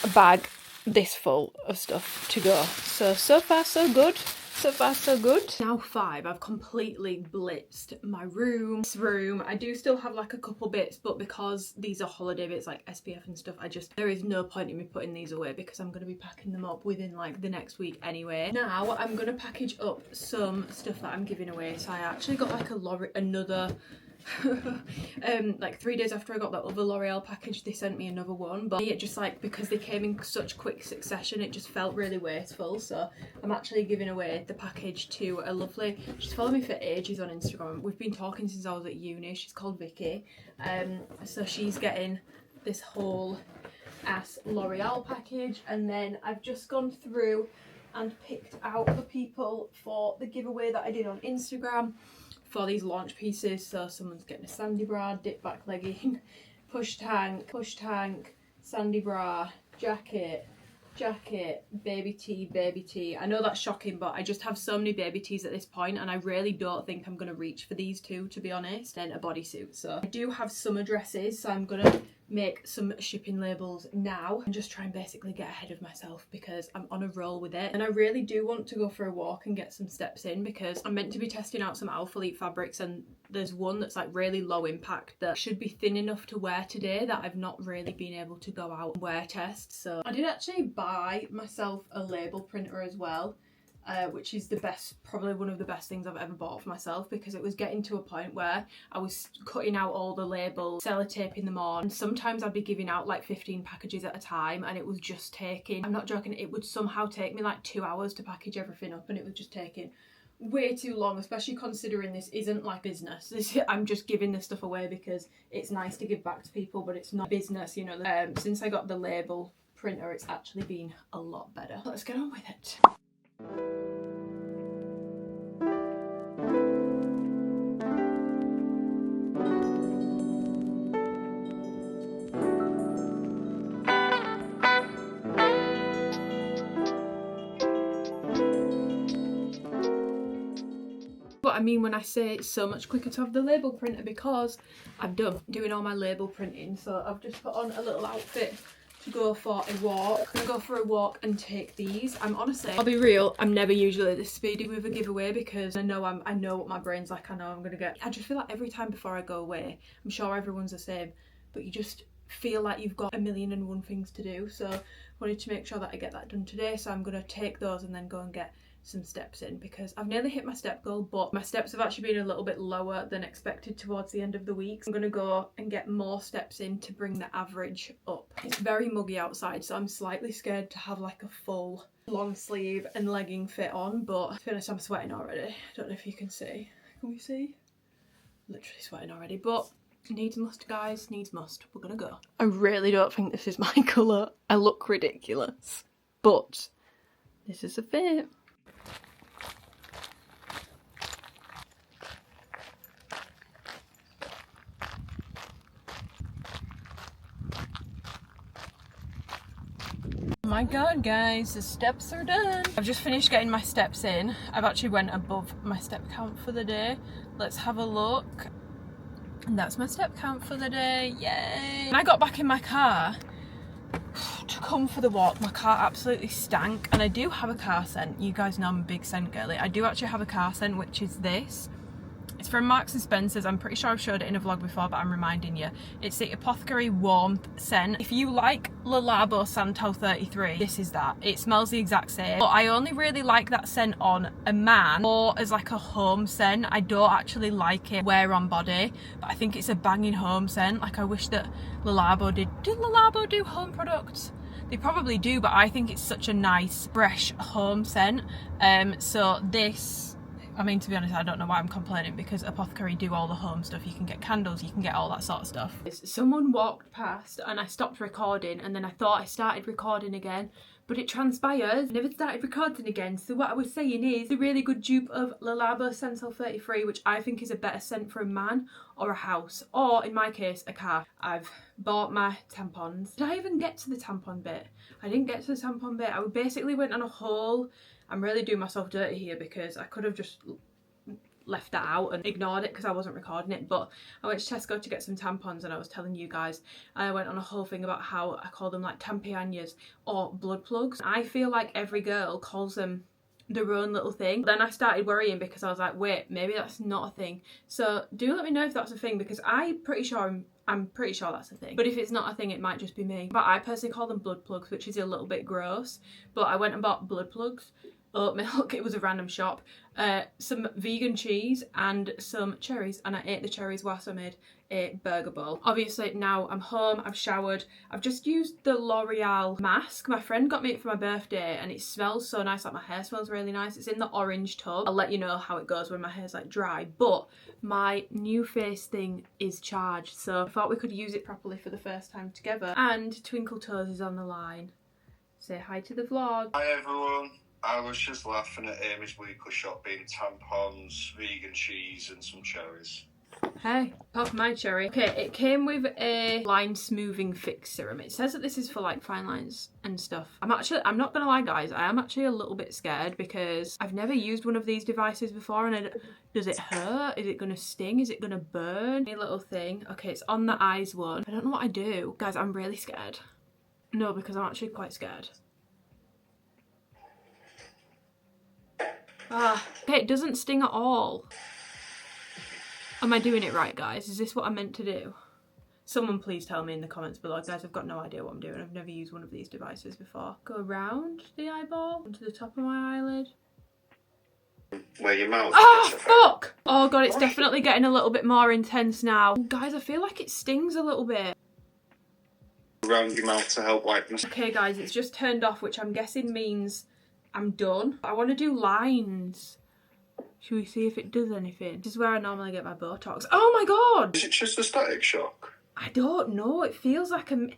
a bag this full of stuff to go. So far so good. So far so good. Now 5, I've completely blitzed my room. This room, I do still have like a couple bits, but because these are holiday bits like SPF and stuff, there is no point in me putting these away because I'm going to be packing them up within like the next week anyway. Now I'm going to package up some stuff that I'm giving away. So I actually got like another like 3 days after I got that other L'Oreal package, they sent me another one, but it just like, because they came in such quick succession, it just felt really wasteful. So I'm actually giving away the package to a lovely, she's followed me for ages on Instagram, we've been talking since I was at uni, she's called Vicky. So she's getting this whole ass L'Oreal package, and then I've just gone through and picked out the people for the giveaway that I did on Instagram for these launch pieces. So someone's getting a sandy bra, dip back legging, push tank, sandy bra, jacket, baby tee. I know that's shocking, but I just have so many baby tees at this point and I really don't think I'm gonna reach for these two, to be honest. Then a bodysuit. So I do have summer dresses, so I'm gonna make some shipping labels now and just try and basically get ahead of myself because I'm on a roll with it. And I really do want to go for a walk and get some steps in because I'm meant to be testing out some Alphalite fabrics, and there's one that's like really low impact that should be thin enough to wear today that I've not really been able to go out and wear test. So I did actually buy myself a label printer as well, which is the best, probably one of the best things I've ever bought for myself, because it was getting to a point where I was cutting out all the labels, sellotaping them on, and sometimes I'd be giving out like 15 packages at a time, and it was just taking, I'm not joking, it would somehow take me like 2 hours to package everything up, and it was just taking way too long, especially considering this isn't like business. I'm just giving this stuff away because it's nice to give back to people, but it's not business, you know. Since I got the label printer, it's actually been a lot better. Let's get on with it. But I mean when I say it's so much quicker to have the label printer, because I'm done doing all my label printing. So I've just put on a little outfit to go for a walk. I'm gonna go for a walk and take these. I'm honestly, I'll be real, I'm never usually this speedy with a giveaway because I know what my brain's like. I know I'm gonna get, I just feel like every time before I go away, I'm sure everyone's the same, but you just feel like you've got 1,000,001 things to do. So I wanted to make sure that I get that done today. So I'm gonna take those and then go and get some steps in, because I've nearly hit my step goal, but my steps have actually been a little bit lower than expected towards the end of the week. So I'm gonna go and get more steps in to bring the average up. It's very muggy outside, so I'm slightly scared to have like a full long sleeve and legging fit on, but to be honest, I'm sweating already. I don't know if you can see. Can we see? Literally sweating already, but needs must, guys, needs must. We're gonna go. I really don't think this is my colour. I look ridiculous, but this is a fit. Oh my god, guys, the steps are done. I've just finished getting my steps in. I've actually went above my step count for the day. Let's have a look. And that's my step count for the day. Yay! When I got back in my car, to come for the walk. My car absolutely stank, and I do have a car scent. You guys know I'm a big scent girly. I do actually have a car scent, which is this. It's from Marks & Spencer's. I'm pretty sure I've showed it in a vlog before, but I'm reminding you. It's the Apothecary Warmth scent. If you like Le Labo Santal 33, this is that. It smells the exact same, but I only really like that scent on a man or as like a home scent. I don't actually like it wear on body, but I think it's a banging home scent. Like, I wish that Le Labo did Le Labo do home products? They probably do, but I think it's such a nice fresh home scent. So this, I mean, to be honest, I don't know why I'm complaining, because Apothecary do all the home stuff. You can get candles, you can get all that sort of stuff. Someone walked past and I stopped recording, and then I thought I started recording again, but it transpires I never started recording again. So what I was saying is a really good dupe of Le Labo Santal 33, which I think is a better scent for a man or a house, or in my case, a car. I've bought my tampons. Did I even get to the tampon bit? I didn't get to the tampon bit. I basically went on a haul. I'm really doing myself dirty here because I could have just left that out and ignored it because I wasn't recording it, but I went to Tesco to get some tampons, and I was telling you guys, I went on a whole thing about how I call them like tampianas or blood plugs. I feel like every girl calls them their own little thing. Then I started worrying because I was like, wait, maybe that's not a thing. So do let me know if that's a thing, because I'm pretty sure that's a thing. But if it's not a thing, it might just be me. But I personally call them blood plugs, which is a little bit gross. But I went and bought blood plugs, oat milk, it was a random shop, some vegan cheese and some cherries, and I ate the cherries whilst I made a burger bowl. Obviously now I'm home, I've showered, I've just used the L'Oreal mask. My friend got me it for my birthday and it smells so nice, like my hair smells really nice. It's in the orange tub. I'll let you know how it goes when my hair's like dry, but my new face thing is charged, so I thought we could use it properly for the first time together. And Twinkle Toes is on the line. Say hi to the vlog. Hi everyone. I was just laughing at Amy's weekly shopping, tampons, vegan cheese and some cherries. Hey, pop my cherry. Okay, it came with a line smoothing fix serum. It says that this is for like fine lines and stuff. I'm not gonna lie guys, I am actually a little bit scared because I've never used one of these devices before, and does it hurt? Is it gonna sting? Is it gonna burn? Any little thing. Okay, it's on the eyes one. I don't know what I do. Guys, I'm really scared. No, because I'm actually quite scared. Okay, it doesn't sting at all. Am I doing it right, guys? Is this what I'm meant to do? Someone please tell me in the comments below. Guys, I've got no idea what I'm doing. I've never used one of these devices before. Go around the eyeball, onto the top of my eyelid. Where your mouth Oh, fuck! Oh god, it's definitely getting a little bit more intense now. Guys, I feel like it stings a little bit. Around your mouth to help wipe. Okay guys, it's just turned off, which I'm guessing means I'm done. I want to do lines. Should we see if it does anything? This is where I normally get my Botox. Oh my god! Is it just a static shock? I don't know. It feels like a...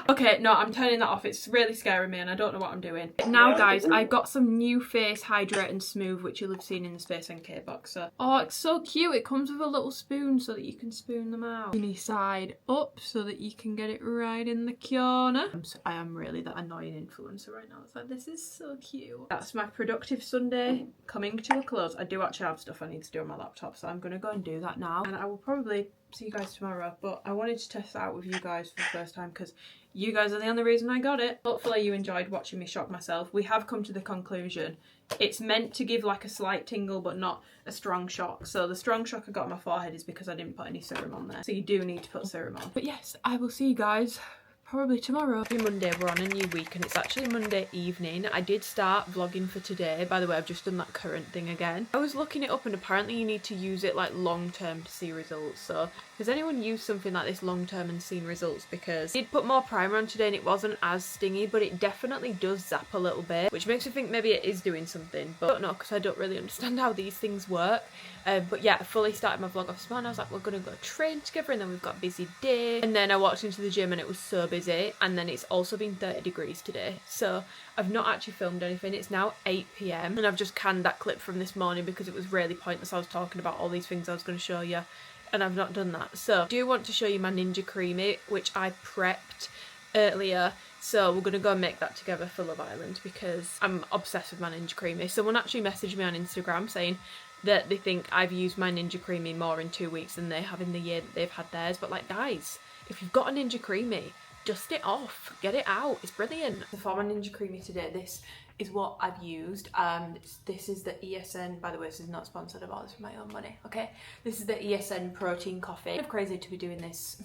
Okay, no, I'm turning that off. It's really scaring me and I don't know what I'm doing. Now, guys, I got some new Face Hydrate and Smooth, which you'll have seen in the SpaceNK box. So, oh, it's so cute. It comes with a little spoon so that you can spoon them out. Skinny side up so that you can get it right in the corner. I am really that annoying influencer right now. It's like, this is so cute. That's my productive Sunday coming to a close. I do actually have stuff I need to do on my laptop, so I'm going to go and do that now. And I will probably see you guys tomorrow, but I wanted to test it out with you guys for the first time because you guys are the only reason I got it. Hopefully you enjoyed watching me shock myself. We have come to the conclusion it's meant to give like a slight tingle but not a strong shock. So the strong shock I got on my forehead is because I didn't put any serum on there, so you do need to put serum on. But yes, I will see you guys probably tomorrow. Every Monday we're on a new week and it's actually Monday evening. I did start vlogging for today. By the way, I've just done that current thing again. I was looking it up and apparently you need to use it like long term to see results. So has anyone used something like this long term and seen results? Because I did put more primer on today and it wasn't as stingy, but it definitely does zap a little bit, which makes me think maybe it is doing something, but I don't know because I don't really understand how these things work. But yeah, I fully started my vlog off this morning. I was like, we're gonna go train together, and then we've got a busy day. And then I walked into the gym and it was so busy. And then it's also been 30 degrees today. So I've not actually filmed anything. It's now 8 PM and I've just canned that clip from this morning because it was really pointless. I was talking about all these things I was gonna show you and I've not done that. So I do want to show you my Ninja Creamy, which I prepped earlier. So we're gonna go and make that together for Love Island because I'm obsessed with my Ninja Creamy. Someone actually messaged me on Instagram saying that they think I've used my Ninja Creamy more in 2 weeks than they have in the year that they've had theirs. But like, guys, if you've got a Ninja Creamy, Dust it off, get it out, it's brilliant. So for my Ninja Creamy today, this is what I've used. This is the ESN, by the way, this is not sponsored, I bought this with my own money, okay? This is the ESN protein coffee. It's crazy to be doing this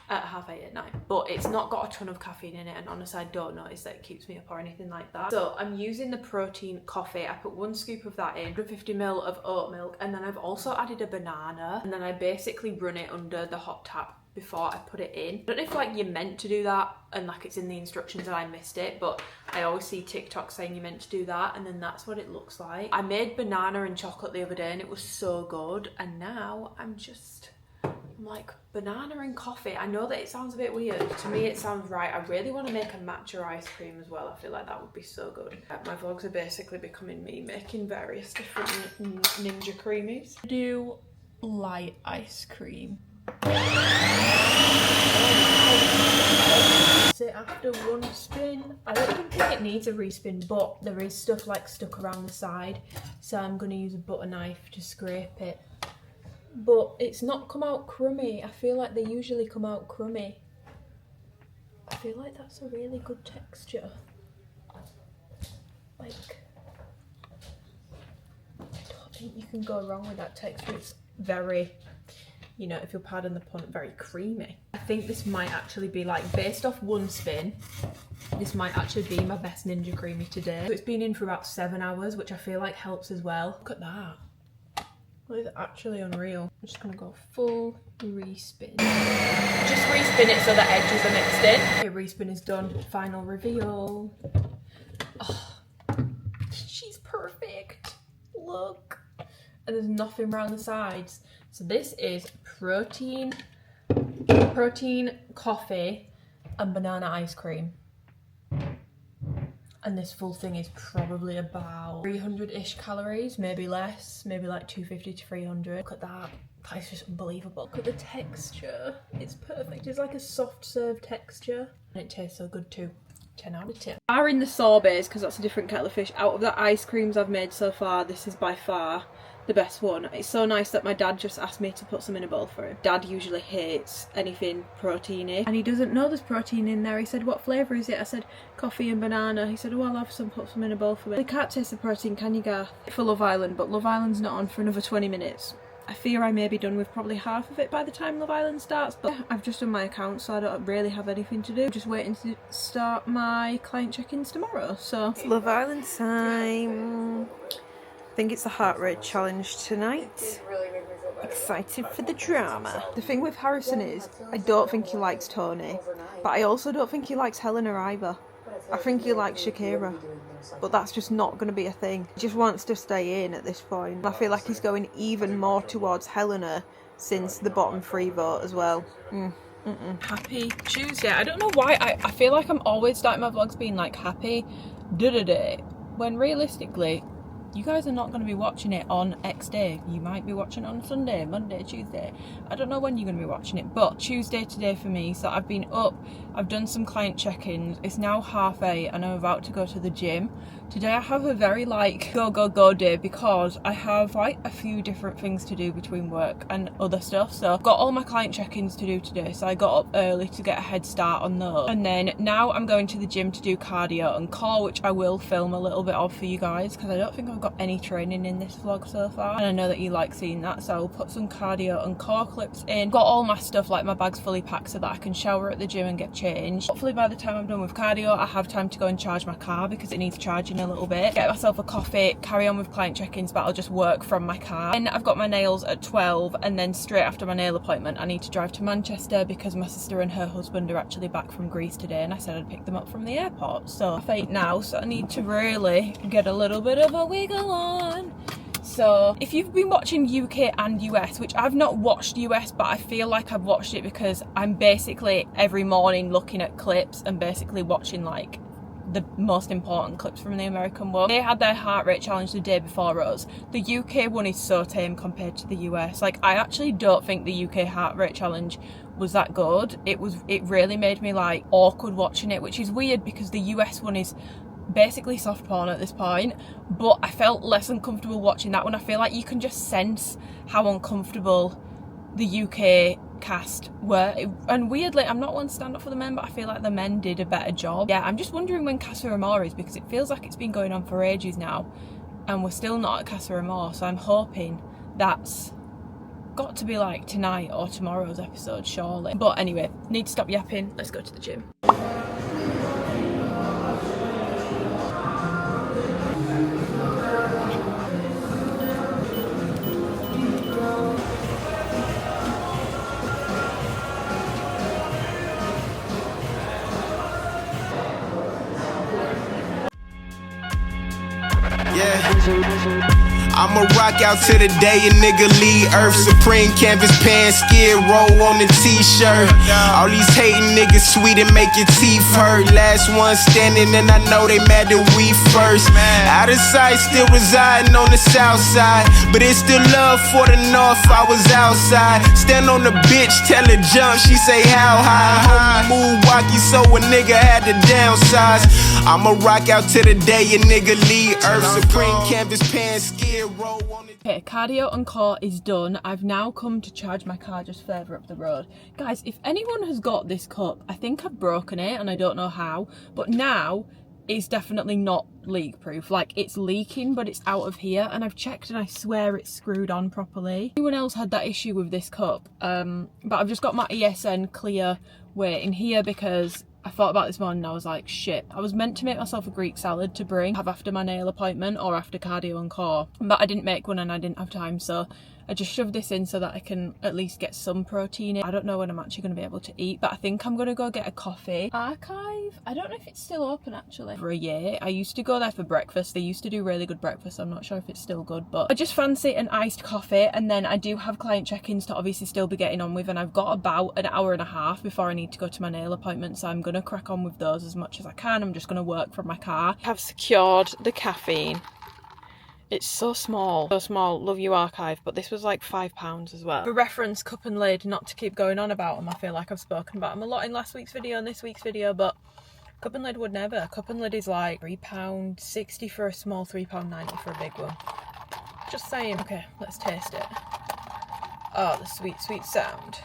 at 8:30 at night, but it's not got a ton of caffeine in it, and honestly I don't notice that it keeps me up or anything like that. So I'm using the protein coffee. I put 1 scoop of that in, 150 ml of oat milk, and then I've also added a banana, and then I basically run it under the hot tap before I put it in. I don't know if like you're meant to do that and like it's in the instructions and I missed it, but I always see TikTok saying you're meant to do that, and then that's what it looks like. I made banana and chocolate the other day and it was so good, and now I'm like, banana and coffee. I know that it sounds a bit weird. To me it sounds right. I really want to make a matcha ice cream as well. I feel like that would be so good. My vlogs are basically becoming me making various different Ninja Creamies. Do light ice cream. So after 1 spin, I don't even think it needs a respin, but there is stuff like stuck around the side, so I'm going to use a butter knife to scrape it. But it's not come out crummy. I feel like they usually come out crummy. I feel like that's a really good texture. Like, I don't think you can go wrong with that texture. It's very, you know, if you'll pardon the pun, very creamy. I think this might actually be, like, based off 1 spin, this might actually be my best Ninja Creamy today. So it's been in for about 7 hours, which I feel like helps as well. Look at that. It's actually unreal. I'm just gonna go full respin. Just respin it so the edges are mixed in. Okay, respin is done. Final reveal. Oh, she's perfect. Look. And there's nothing around the sides. So this is protein coffee and banana ice cream. And this full thing is probably about 300-ish calories, maybe less, maybe like 250 to 300. Look at that. That is just unbelievable. Look at the texture. It's perfect. It's like a soft serve texture. And it tastes so good too. 10 out of 10. Are in the sorbets, because that's a different kettle of fish. Out of the ice creams I've made so far, this is by far the best one. It's so nice that my dad just asked me to put some in a bowl for him. Dad usually hates anything proteiny, and he doesn't know there's protein in there. He said, what flavour is it? I said, coffee and banana. He said, oh, I'll have some, put some in a bowl for me. You can't taste the protein, can you, Garth? For Love Island, but Love Island's not on for another 20 minutes. I fear I may be done with probably half of it by the time Love Island starts, but yeah, I've just done my account, so I don't really have anything to do. I'm just waiting to start my client check-ins tomorrow, so. It's Love Island time. I think it's the heart rate challenge tonight. Excited for the drama. The thing with Harrison is, I don't think he likes Tony, but I also don't think he likes Helena either. I think he likes Shakira, but that's just not going to be a thing. He just wants to stay in at this point. I feel like he's going even more towards Helena since the bottom 3 vote as well. Happy Tuesday. I don't know why I feel like I'm always starting my vlogs being like happy day, when realistically you guys are not going to be watching it on X day. You might be watching it on Sunday, Monday, Tuesday. I don't know when you're going to be watching it, but Tuesday today for me. So I've been up, I've done some client check-ins. It's now 8:30 and I'm about to go to the gym. Today I have a very like go day because I have like a few different things to do between work and other stuff. So I've got all my client check-ins to do today. So I got up early to get a head start on those. And then now I'm going to the gym to do cardio and core, which I will film a little bit of for you guys because I don't think I've got any training in this vlog so far. And I know that you like seeing that, so I'll put some cardio and core clips in. Got all my stuff, like my bag's fully packed so that I can shower at the gym and get changed. Hopefully by the time I'm done with cardio, I have time to go and charge my car because it needs charging a little bit. Get myself a coffee, carry on with client check-ins, but I'll just work from my car. And I've got my nails at 12, and then straight after my nail appointment I need to drive to Manchester because my sister and her husband are actually back from Greece today, and I said I'd pick them up from the airport. So I'm 8 now, so I need to really get a little bit of a wiggle on. So if you've been watching UK and US, which I've not watched US, but I feel like I've watched it because I'm basically every morning looking at clips and basically watching like the most important clips from the American one. They had their heart rate challenge the day before us. The UK one is so tame compared to the US. Like, I actually don't think the UK heart rate challenge was that good. It really made me like awkward watching it, which is weird because the US one is basically soft porn at this point, but I felt less uncomfortable watching that one. I feel like you can just sense how uncomfortable the UK cast were. And weirdly, I'm not one to stand up for the men, but I feel like the men did a better job. Yeah, I'm just wondering when Casa Amor is, because it feels like it's been going on for ages now and we're still not at Casa Amor, so I'm hoping that's got to be like tonight or tomorrow's episode, surely. But anyway, need to stop yapping, let's go to the gym. I'ma rock out to the day a nigga leave Earth. Supreme canvas pants, skid row on the t-shirt. All these hating niggas sweet and make your teeth hurt. Last one standing and I know they mad that we first. Out of sight, still residing on the south side, but it's still love for the north. I was outside, stand on the bitch, tell her jump, she say how high. Homie move walkie so a nigga had to downsize. I'ma rock out to the day a nigga leave Earth. Supreme canvas pants, skid row on the... Okay, cardio and core is done. I've now come to charge my car just further up the road. Guys, if anyone has got this cup, I think I've broken it and I don't know how, but now it's definitely not leak proof. Like, it's leaking, but it's out of here, and I've checked and I swear it's screwed on properly. Anyone else had that issue with this cup, but I've just got my ESN clear weight in here because I thought about this morning and I was like, shit, I was meant to make myself a Greek salad to have after my nail appointment or after cardio and core, but I didn't make one and I didn't have time, so I just shoved this in so that I can at least get some protein in. I don't know when I'm actually going to be able to eat, but I think I'm going to go get a coffee. Archive, I don't know if it's still open actually. For a year, I used to go there for breakfast. They used to do really good breakfast. I'm not sure if it's still good, but I just fancy an iced coffee, and then I do have client check-ins to obviously still be getting on with, and I've got about an hour and a half before I need to go to my nail appointment, so I'm going to crack on with those as much as I can. I'm just going to work from my car. I've secured the caffeine. It's so small, love you archive, but this was like £5 as well. For reference, cup and lid, not to keep going on about them, I feel like I've spoken about them a lot in last week's video and this week's video, but cup and lid would never. Cup and lid is like £3.60 for a small, £3.90 for a big one. Just saying. Okay, let's taste it. Oh, the sweet, sweet sound.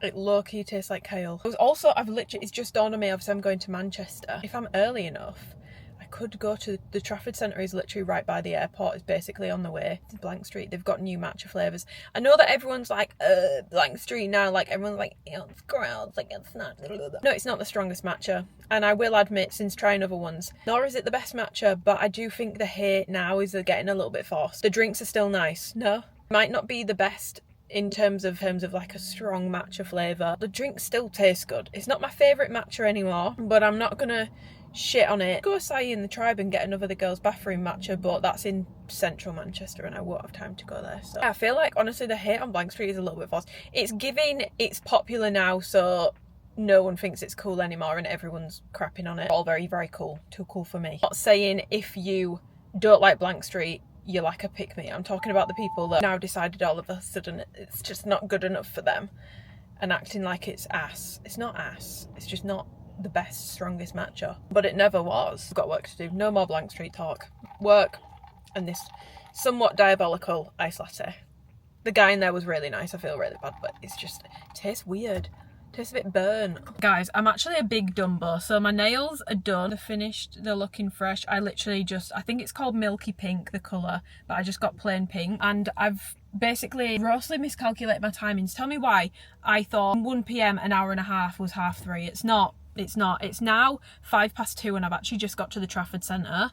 It low-key tastes like kale. It's just dawned on me, obviously I'm going to Manchester. If I'm early enough, I could go to the Trafford Centre. Is literally right by the airport. It's basically on the way. It's Blank Street. They've got new matcha flavours. I know that everyone's like, Blank Street now. Like, everyone's like, it's gross. Like, it's not. No, it's not the strongest matcha. And I will admit, since trying other ones, nor is it the best matcha, but I do think the hehe now is getting a little bit forced. The drinks are still nice. No, might not be the best in terms of like a strong matcha flavour. The drink still tastes good. It's not my favourite matcha anymore, but I'm not gonna shit on it. Go Acai in the Tribe and get another The Girls Bathroom matcha, but that's in central Manchester and I won't have time to go there. So I feel like, honestly, the hate on Blank Street is a little bit false. It's giving, it's popular now, so no one thinks it's cool anymore and everyone's crapping on it. All very, very cool. Too cool for me. I'm not saying if you don't like Blank Street, you're like a pick-me. I'm talking about the people that now decided all of a sudden it's just not good enough for them and acting like it's ass. It's not ass. It's just not the best, strongest matcha. But it never was. I've got work to do. No more Blank Street talk. Work and this somewhat diabolical ice latte. The guy in there was really nice. I feel really bad, but it tastes weird. Tastes a bit burnt. Guys, I'm actually a big Dumbo, so my nails are done. They're finished, they're looking fresh. I literally I think it's called Milky Pink, the colour, but I just got plain pink. And I've basically grossly miscalculated my timings. Tell me why I thought 1 PM, an hour and a half was 3:30. It's not. It's now 2:05 and I've actually just got to the Trafford Centre.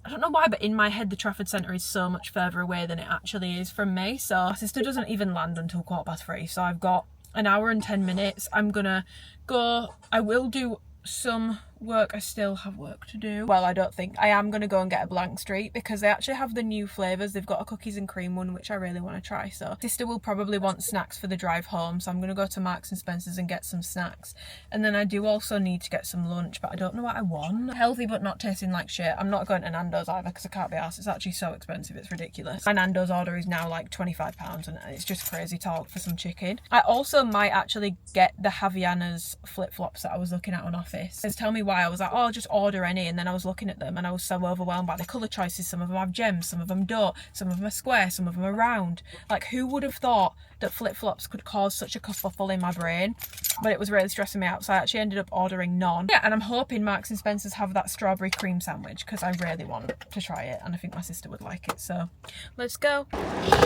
I don't know why, but in my head the Trafford Centre is so much further away than it actually is from me. So my sister doesn't even land until 3:15, so I've got an hour and 10 minutes. I'm gonna go, I will do some work. I still have work to do. Well, I don't think. I am gonna go and get a Blank Street because they actually have the new flavours. They've got a cookies and cream one, which I really want to try. So sister will probably want snacks for the drive home, so I'm gonna go to Marks and Spencer's and get some snacks. And then I do also need to get some lunch, but I don't know what I want. Healthy but not tasting like shit. I'm not going to Nando's either because I can't be arsed. It's actually so expensive, it's ridiculous. My Nando's order is now like £25 and it's just crazy talk for some chicken. I also might actually get the Havaianas flip-flops that I was looking at on Office. Just tell me why. I was like, oh, I'll just order any, and then I was looking at them and I was so overwhelmed by the colour choices. Some of them have gems, some of them don't, some of them are square, some of them are round. Like, who would have thought that flip-flops could cause such a kerfuffle in my brain? But it was really stressing me out, so I actually ended up ordering none. Yeah, and I'm hoping Marks and Spencer's have that strawberry cream sandwich, because I really want to try it, and I think my sister would like it, so let's go.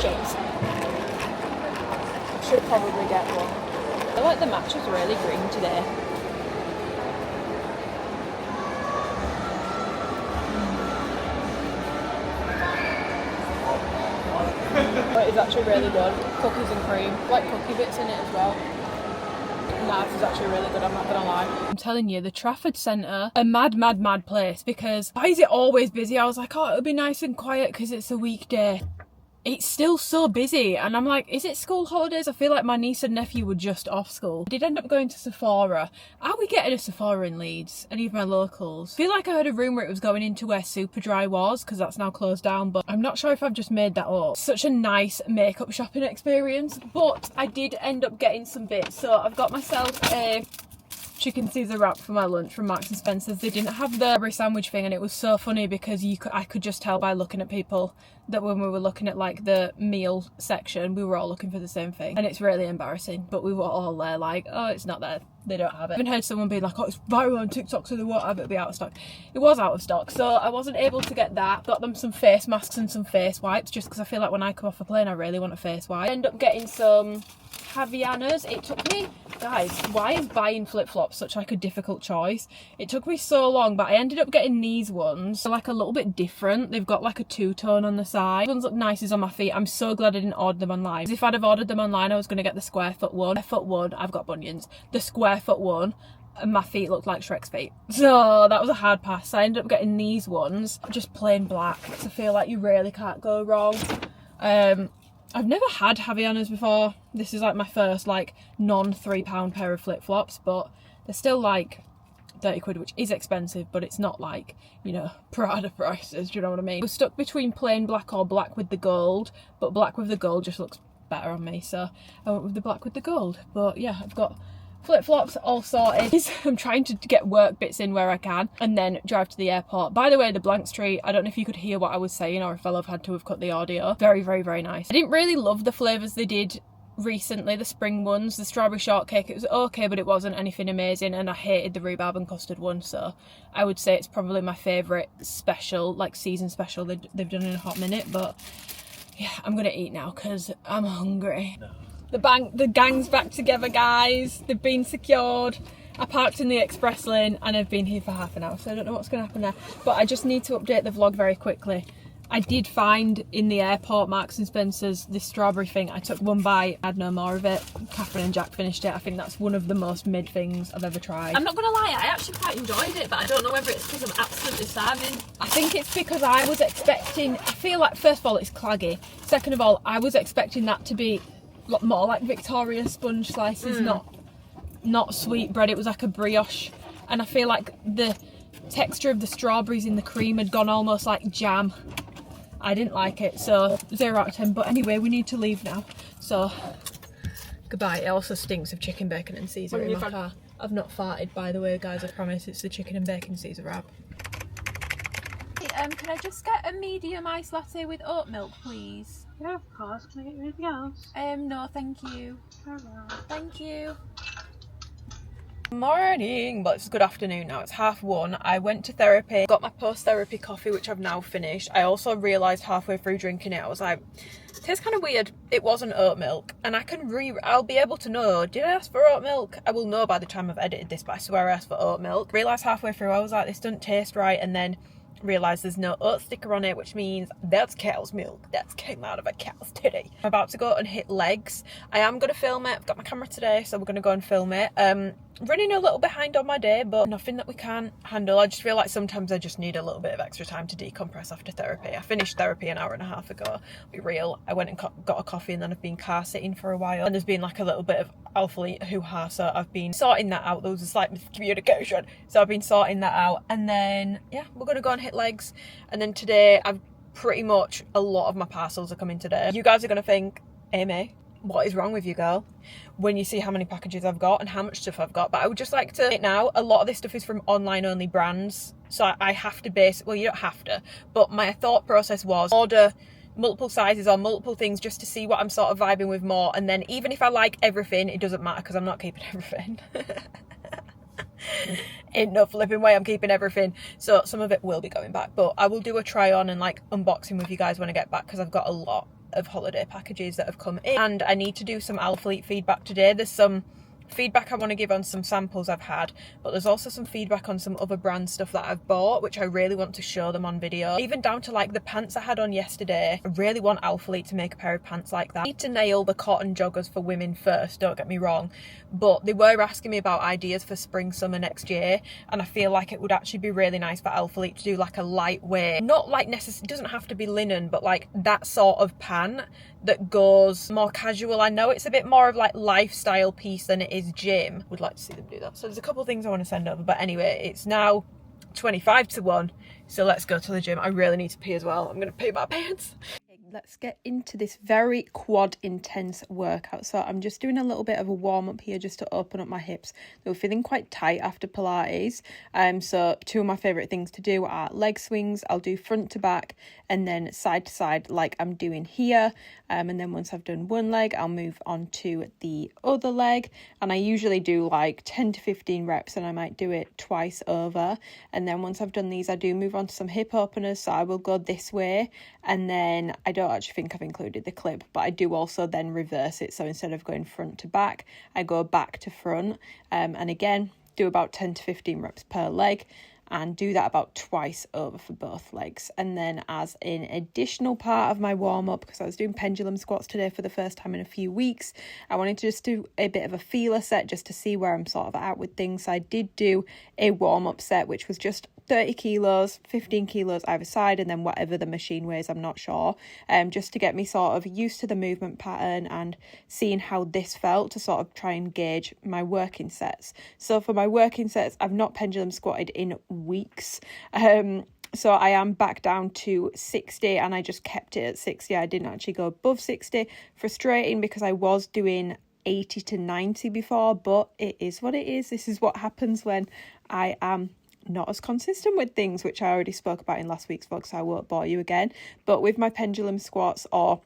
Shit. Should probably get one. I feel like the match is really green today. But it's actually really good. Cookies and cream. Like cookie bits in it as well. Nah, this is actually really good, I'm not gonna lie. I'm telling you, the Trafford Centre, a mad place, because why is it always busy? I was like, oh, it'll be nice and quiet because it's a weekday. It's still so busy, and I'm like, is it school holidays? I feel like my niece and nephew were just off school. I did end up going to Sephora. Are we getting a Sephora in Leeds? Any of my locals? I feel like I heard a rumour it was going into where Superdry was, because that's now closed down, but I'm not sure if I've just made that up. Such a nice makeup shopping experience, but I did end up getting some bits. So I've got myself a chicken Caesar wrap for my lunch from Marks and Spencer's. They didn't have the strawberry sandwich thing, and it was so funny because I could just tell by looking at people that when we were looking at like the meal section, we were all looking for the same thing, and it's really embarrassing, but we were all there like, oh, it's not there, they don't have it. I've even heard someone being like, oh, it's viral on TikTok, so they won't have it, it'll be out of stock. It was out of stock, so I wasn't able to get that. Got them some face masks and some face wipes, just because I feel like when I come off a plane I really want a face wipe. I end up getting some Havianas. It took me, guys, why is buying flip-flops such like a difficult choice? It took me so long, but I ended up getting these ones. They're like a little bit different. They've got like a two-tone on the side. These ones look nicest on my feet. I'm so glad I didn't order them online. If I'd have ordered them online, I was going to get the square foot one. Square foot one, I've got bunions. The square foot one, and my feet looked like Shrek's feet. So that was a hard pass. So I ended up getting these ones, just plain black, because I feel like you really can't go wrong. I've never had Havianas before. This is like my first like non-£3 pair of flip-flops, but they're still like 30 quid, which is expensive, but it's not like, you know, Prada prices, do you know what I mean? I was stuck between plain black or black with the gold, but black with the gold just looks better on me, so I went with the black with the gold. But yeah, I've got flip-flops all sorted. I'm trying to get work bits in where I can and then drive to the airport. By the way, the blank street, I don't know if you could hear what I was saying or if I'll have had to have cut the audio. Very nice. I didn't really love the flavours they did recently, the spring ones. The strawberry shortcake, it was okay, but it wasn't anything amazing, and I hated the rhubarb and custard one, so I would say it's probably my favourite special, like season special they've done in a hot minute. But yeah, I'm gonna eat now because I'm hungry. No. The gang's back together, guys. They've been secured. I parked in the express lane and I've been here for half an hour, so I don't know what's going to happen there. But I just need to update the vlog very quickly. I did find in the airport, Marks and Spencer's, this strawberry thing. I took one bite, I had no more of it. Catherine and Jack finished it. I think that's one of the most mid things I've ever tried. I'm not going to lie, I actually quite enjoyed it, but I don't know whether it's because I'm absolutely starving. I think it's because I was expecting, I feel like, first of all, it's claggy. Second of all, I was expecting that to be more like Victoria sponge slices, not sweet bread. It was like a brioche, and I feel like the texture of the strawberries in the cream had gone almost like jam. I didn't like it, so 0 out of 10. But anyway, we need to leave now, so goodbye. It also stinks of chicken, bacon and Caesar in my car. I've not farted, by the way, guys, I promise. It's the chicken and bacon Caesar wrap. Can I just get a medium iced latte with oat milk, please? Yeah, of course. Can I get you anything else? No, thank you. Alright. Thank you. Morning, but it's good afternoon now. It's 1:30. I went to therapy, got my post-therapy coffee, which I've now finished. I also realised halfway through drinking it, I was like, it tastes kind of weird. It wasn't oat milk, and I'll be able to know, did I ask for oat milk? I will know by the time I've edited this, but I swear I asked for oat milk. Realised halfway through, I was like, this doesn't taste right, and then realised there's no oat sticker on it, which means that's cow's milk. That's came out of a cow's titty. I'm about to go and hit legs. I am going to film it. I've got my camera today, so we're going to go and film it. Running a little behind on my day, but nothing that we can't handle. I just feel like sometimes I just need a little bit of extra time to decompress after therapy. I finished therapy an hour and a half ago. I'll be real, I went and got a coffee, and then I've been car sitting for a while, and there's been like a little bit of Alphalite hoo-ha, so I've been sorting that out. There was a slight miscommunication, so I've been sorting that out, and then yeah, we're gonna go and hit legs. And then today, I've pretty much, a lot of my parcels are coming today. You guys are gonna think, Amy, what is wrong with you, girl, when you see how many packages I've got and how much stuff I've got. But I would just like to, now, a lot of this stuff is from online only brands, so I have to base, well, you don't have to, but my thought process was order multiple sizes or multiple things just to see what I'm sort of vibing with more, and then even if I like everything, it doesn't matter because I'm not keeping everything. Ain't no flipping way I'm keeping everything, so some of it will be going back, but I will do a try on and like unboxing with you guys when I get back, because I've got a lot of holiday packages that have come in, and I need to do some Alphalite feedback today. There's some feedback I want to give on some samples I've had, but there's also some feedback on some other brand stuff that I've bought, which I really want to show them on video, even down to like the pants I had on yesterday. I really want Alphalite to make a pair of pants like that. I need to nail the cotton joggers for women first, don't get me wrong, but they were asking me about ideas for spring summer next year, and I feel like it would actually be really nice for Alphalite to do like a lightweight, not like necessarily, it doesn't have to be linen, but like that sort of pant that goes more casual. I know it's a bit more of like lifestyle piece than it is gym. Would like to see them do that. So there's a couple of things I want to send over, but anyway, it's now 25 to 1, so let's go to the gym. I really need to pee as well. I'm gonna pee my pants. Let's get into this very quad intense workout. So I'm just doing a little bit of a warm up here just to open up my hips. They were feeling quite tight after Pilates. So two of my favorite things to do are leg swings. I'll do front to back and then side to side like I'm doing here. And then once I've done one leg, I'll move on to the other leg. And I usually do like 10 to 15 reps, and I might do it twice over. And then once I've done these, I do move on to some hip openers. So I will go this way, and then I don't actually think I've included the clip, but I do also then reverse it. So instead of going front to back, I go back to front. And again, do about 10 to 15 reps per leg, and do that about twice over for both legs. And then as an additional part of my warm-up, because I was doing pendulum squats today for the first time in a few weeks, I wanted to just do a bit of a feeler set just to see where I'm sort of at with things. So I did do a warm-up set, which was just 30 kilos, 15 kilos either side, and then whatever the machine weighs, I'm not sure, just to get me sort of used to the movement pattern and seeing how this felt, to sort of try and gauge my working sets. So for my working sets, I've not pendulum squatted in weeks, so I am back down to 60, and I just kept it at 60. I didn't actually go above 60. Frustrating, because I was doing 80 to 90 before, but it is what it is. This is what happens when I am not as consistent with things, which I already spoke about in last week's vlog, so I won't bore you again. But with my pendulum squats or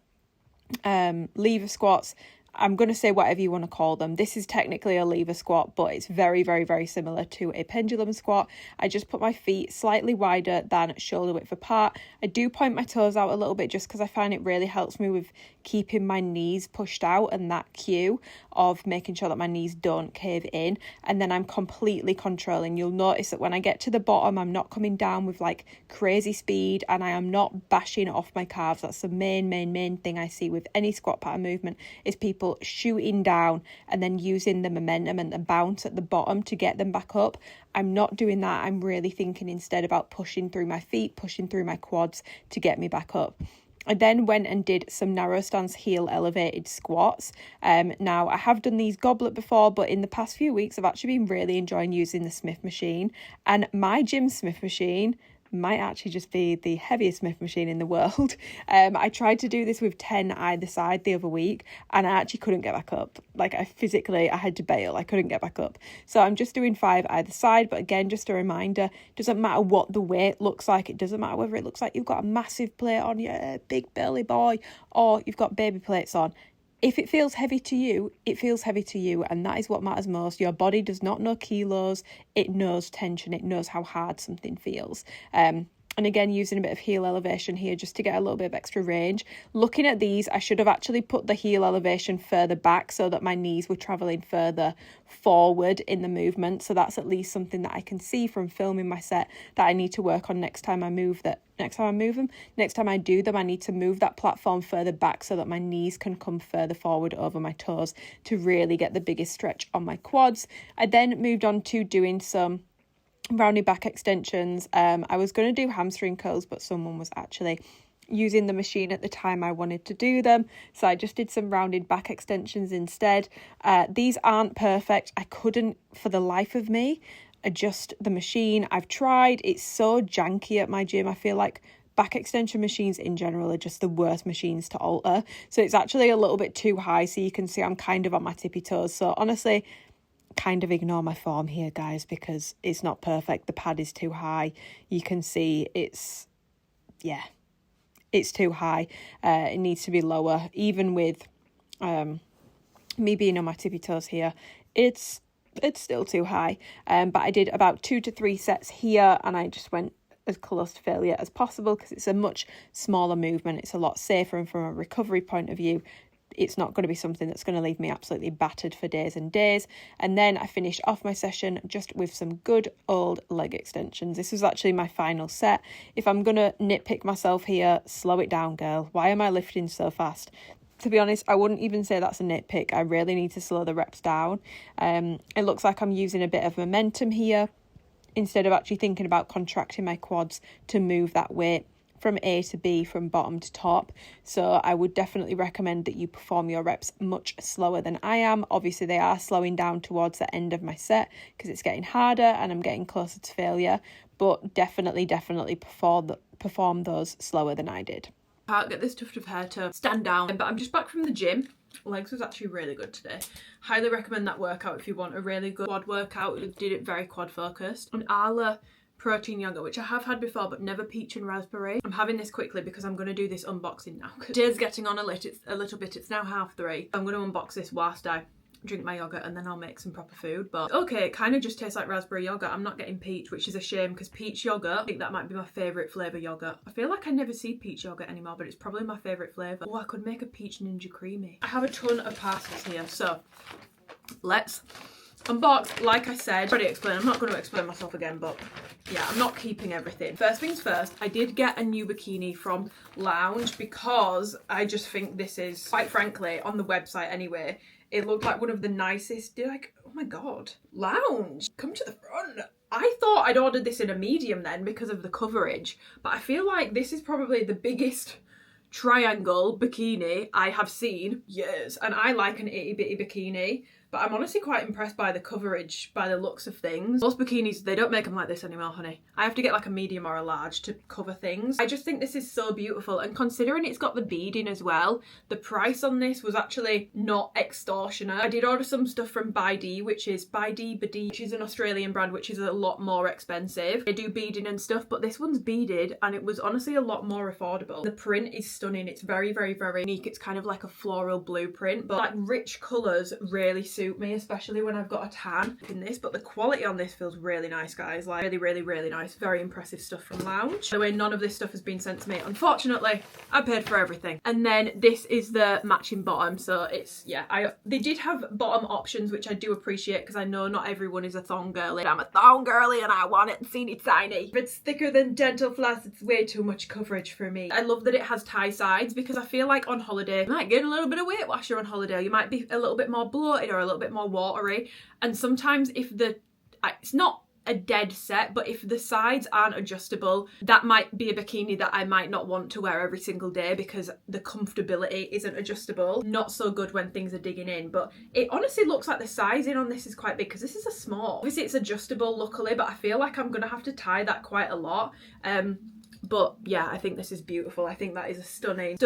lever squats, I'm going to say whatever you want to call them. This is technically a lever squat, but it's very, very, very similar to a pendulum squat. I just put my feet slightly wider than shoulder width apart. I do point my toes out a little bit just because I find it really helps me with keeping my knees pushed out, and that cue of making sure that my knees don't cave in. And then I'm completely controlling. You'll notice that when I get to the bottom, I'm not coming down with like crazy speed, and I am not bashing off my calves. That's the main thing I see with any squat pattern movement, is people shooting down and then using the momentum and the bounce at the bottom to get them back up. I'm not doing that. I'm really thinking instead about pushing through my feet, pushing through my quads to get me back up. I then went and did some narrow stance heel elevated squats. Now I have done these goblet before, but in the past few weeks I've actually been really enjoying using the Smith machine, and my gym Smith machine might actually just be the heaviest Smith machine in the world. I tried to do this with 10 either side the other week, and I actually couldn't get back up. Like I had to bail. I couldn't get back up. So I'm just doing 5 either side. But again, just a reminder, it doesn't matter what the weight looks like. It doesn't matter whether it looks like you've got a massive plate on, yeah, big belly boy, or you've got baby plates on. If it feels heavy to you, it feels heavy to you, and that is what matters most. Your body does not know kilos, it knows tension, it knows how hard something feels. And again, using a bit of heel elevation here just to get a little bit of extra range. Looking at these, I should have actually put the heel elevation further back so that my knees were travelling further forward in the movement. So that's at least something that I can see from filming my set that I need to work on next time I move them. Next time I do them, I need to move that platform further back so that my knees can come further forward over my toes to really get the biggest stretch on my quads. I then moved on to doing some rounded back extensions. I was going to do hamstring curls, but someone was actually using the machine at the time I wanted to do them, so I just did some rounded back extensions instead. These aren't perfect. I couldn't for the life of me adjust the machine. I've tried. It's so janky at my gym. I feel like back extension machines in general are just the worst machines to alter. So it's actually a little bit too high, so you can see I'm kind of on my tippy toes. So honestly, kind of ignore my form here, guys, because it's not perfect. The pad is too high. You can see it's too high. It needs to be lower. Even with me being on my tippy toes here, it's still too high. But I did about 2 to 3 sets here, and I just went as close to failure as possible because it's a much smaller movement. It's a lot safer, and from a recovery point of view, it's not going to be something that's going to leave me absolutely battered for days and days. And then I finished off my session just with some good old leg extensions. This was actually my final set. If I'm going to nitpick myself here, slow it down, girl. Why am I lifting so fast? To be honest, I wouldn't even say that's a nitpick. I really need to slow the reps down. It looks like I'm using a bit of momentum here instead of actually thinking about contracting my quads to move that weight from A to B, from bottom to top. So I would definitely recommend that you perform your reps much slower than I am. Obviously, they are slowing down towards the end of my set because it's getting harder and I'm getting closer to failure. But definitely perform those slower than I did. Can't get this tuft of hair to stand down, but I'm just back from the gym. Legs was actually really good today. Highly recommend that workout if you want a really good quad workout. We did it very quad focused. And Arla protein yogurt, which I have had before but never peach and raspberry. I'm having this quickly because I'm going to do this unboxing now. Day's getting on a little bit. It's now 3:30. I'm going to unbox this whilst I drink my yogurt, and then I'll make some proper food. But okay, it kind of just tastes like raspberry yogurt. I'm not getting peach, which is a shame because peach yogurt, I think that might be my favourite flavour yogurt. I feel like I never see peach yogurt anymore, but it's probably my favourite flavour. Oh, I could make a peach ninja creamy. I have a ton of parcels here, so let's unbox. Like I said, already explained, I'm not going to explain myself again, but yeah, I'm not keeping everything. First things first, I did get a new bikini from Lounge because I just think this is, quite frankly, on the website anyway, it looked like one of the nicest. Like, oh my god, Lounge, come to the front. I thought I'd ordered this in a medium then because of the coverage, but I feel like this is probably the biggest triangle bikini I have seen years, and I like an itty bitty bikini, but I'm honestly quite impressed by the coverage, by the looks of things. Most bikinis, they don't make them like this anymore, honey. I have to get like a medium or a large to cover things. I just think this is so beautiful, and considering it's got the beading as well, the price on this was actually not extortionate. I did order some stuff from Bidi, which is which is an Australian brand, which is a lot more expensive. They do beading and stuff, but this one's beaded, and it was honestly a lot more affordable. The print is stunning. It's very, very, very unique. It's kind of like a floral blueprint, but like rich colours really suit me, especially when I've got a tan in this. But the quality on this feels really nice, guys. Like really, really, really nice. Very impressive stuff from Lounge. By the way, none of this stuff has been sent to me. Unfortunately, I paid for everything. And then this is the matching bottom. So it's, yeah, they did have bottom options, which I do appreciate because I know not everyone is a thong girly. I'm a thong girly and I want it teeny tiny. If it's thicker than dental floss, it's way too much coverage for me. I love that it has tie sides because I feel like on holiday, you might get a little bit of weight wash on holiday. You might be a little bit more bloated or a little bit more watery, and sometimes if it's not a dead set, but if the sides aren't adjustable, that might be a bikini that I might not want to wear every single day because the comfortability isn't adjustable. Not so good when things are digging in, but it honestly looks like the sizing on this is quite big because this is a small. Obviously it's adjustable luckily, but I feel like I'm gonna have to tie that quite a lot. But yeah, I think this is beautiful. I think that is a stunning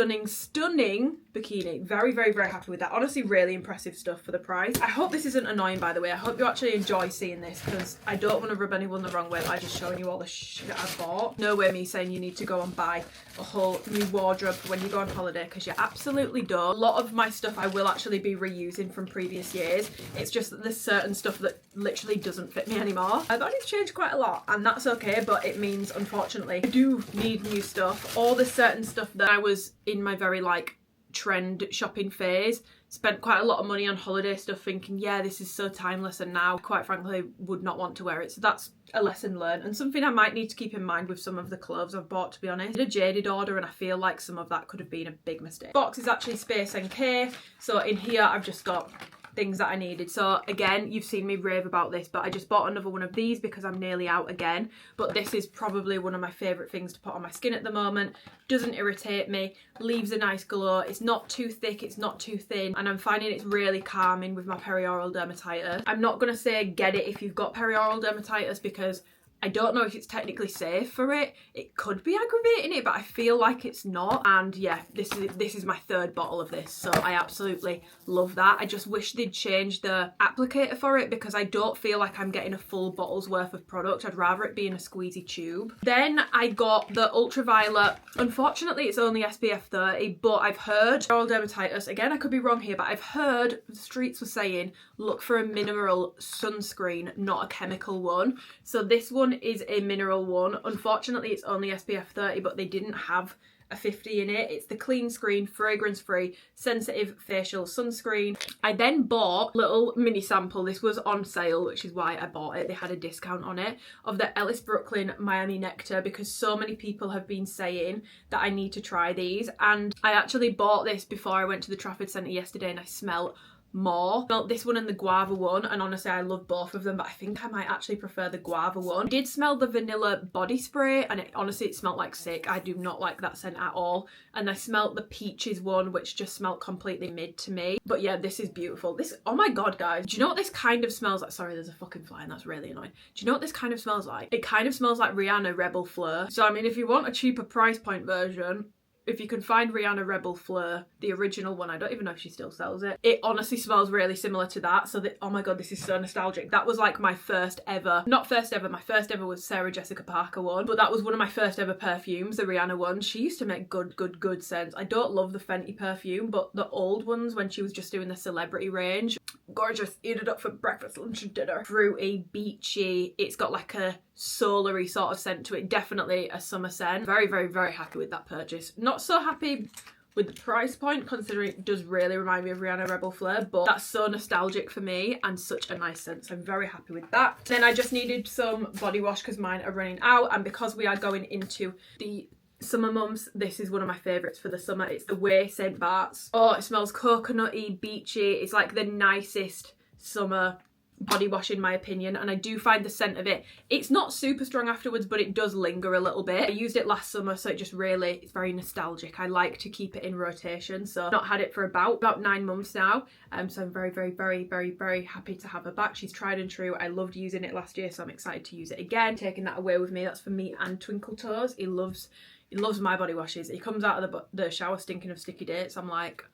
bikini. Very, very, very happy with that. Honestly, really impressive stuff for the price. I hope this isn't annoying, by the way. I hope you actually enjoy seeing this because I don't want to rub anyone the wrong way by just showing you all the shit I bought. No way me saying you need to go and buy a whole new wardrobe for when you go on holiday because you absolutely don't. A lot of my stuff I will actually be reusing from previous years. It's just that there's certain stuff that literally doesn't fit me anymore. My body's changed quite a lot and that's okay, but it means, unfortunately, I do need new stuff. All the certain stuff that I was in my very like trend shopping phase, spent quite a lot of money on holiday stuff thinking, yeah, this is so timeless, and now quite frankly would not want to wear it. So that's a lesson learned and something I might need to keep in mind with some of the clothes I've bought, to be honest. I did a Jaded order and I feel like some of that could have been a big mistake. Box is actually SpaceNK, so in here I've just got things that I needed. So again, you've seen me rave about this, but I just bought another one of these because I'm nearly out again. But this is probably one of my favourite things to put on my skin at the moment. Doesn't irritate me, leaves a nice glow. It's not too thick, it's not too thin, and I'm finding it's really calming with my perioral dermatitis. I'm not going to say get it if you've got perioral dermatitis because I don't know if it's technically safe for it. It could be aggravating it, but I feel like it's not. And yeah, this is my third bottle of this, so I absolutely love that. I just wish they'd change the applicator for it because I don't feel like I'm getting a full bottle's worth of product. I'd rather it be in a squeezy tube. Then I got the ultraviolet. Unfortunately, it's only SPF 30, but I've heard oral dermatitis. Again, I could be wrong here, but I've heard the streets were saying look for a mineral sunscreen, not a chemical one. So this one is a mineral one. Unfortunately, it's only SPF 30, but they didn't have a 50 in it. It's the clean screen, fragrance free, sensitive facial sunscreen. I then bought a little mini sample. This was on sale, which is why I bought it. They had a discount on it, of the Ellis Brooklyn Miami Nectar, because so many people have been saying that I need to try these. And I actually bought this before I went to the Trafford Centre yesterday, and I smelt more. I smelled this one and the guava one, and honestly I love both of them, but I think I might actually prefer the guava one. I did smell the vanilla body spray, and honestly it smelled like sick. I do not like that scent at all. And I smelled the peaches one, which just smelled completely mid to me. But yeah, this is beautiful. This, oh my god guys, do you know what this kind of smells like? Sorry, there's a fucking fly and that's really annoying. Do you know what this kind of smells like? It kind of smells like Rihanna Rebel Fleur. So I mean, if you want a cheaper price point version, if you can find Rihanna Rebel Fleur, the original one, I don't even know if she still sells it. It honestly smells really similar to that. So that, oh my god, this is so nostalgic. That was like my first ever, not first ever, my first ever was Sarah Jessica Parker one, but that was one of my first ever perfumes, the Rihanna one. She used to make good scents. I don't love the Fenty perfume, but the old ones when she was just doing the celebrity range, gorgeous. Eat it up for breakfast, lunch and dinner. Fruity, beachy. It's got like a solary sort of scent to it. Definitely a summer scent. Very happy with that purchase. Not so happy with the price point, considering it does really remind me of Rihanna Rebel Fleur, but that's so nostalgic for me and such a nice scent, so I'm very happy with that. Then I just needed some body wash because mine are running out, and because we are going into the summer months, this is one of my favourites for the summer. It's the Way St. Bart's. Oh, it smells coconutty, beachy. It's like the nicest summer body wash in my opinion, and I do find the scent of it, it's not super strong afterwards, but it does linger a little bit. I used it last summer, so it just really, it's very nostalgic. I like to keep it in rotation, so I've not had it for about 9 months now, so I'm very happy to have her back. She's tried and true. I loved using it last year, so I'm excited to use it again. Taking that away with me. That's for me and Twinkle Toes. He loves my body washes. He comes out of the shower stinking of sticky dates. I'm like,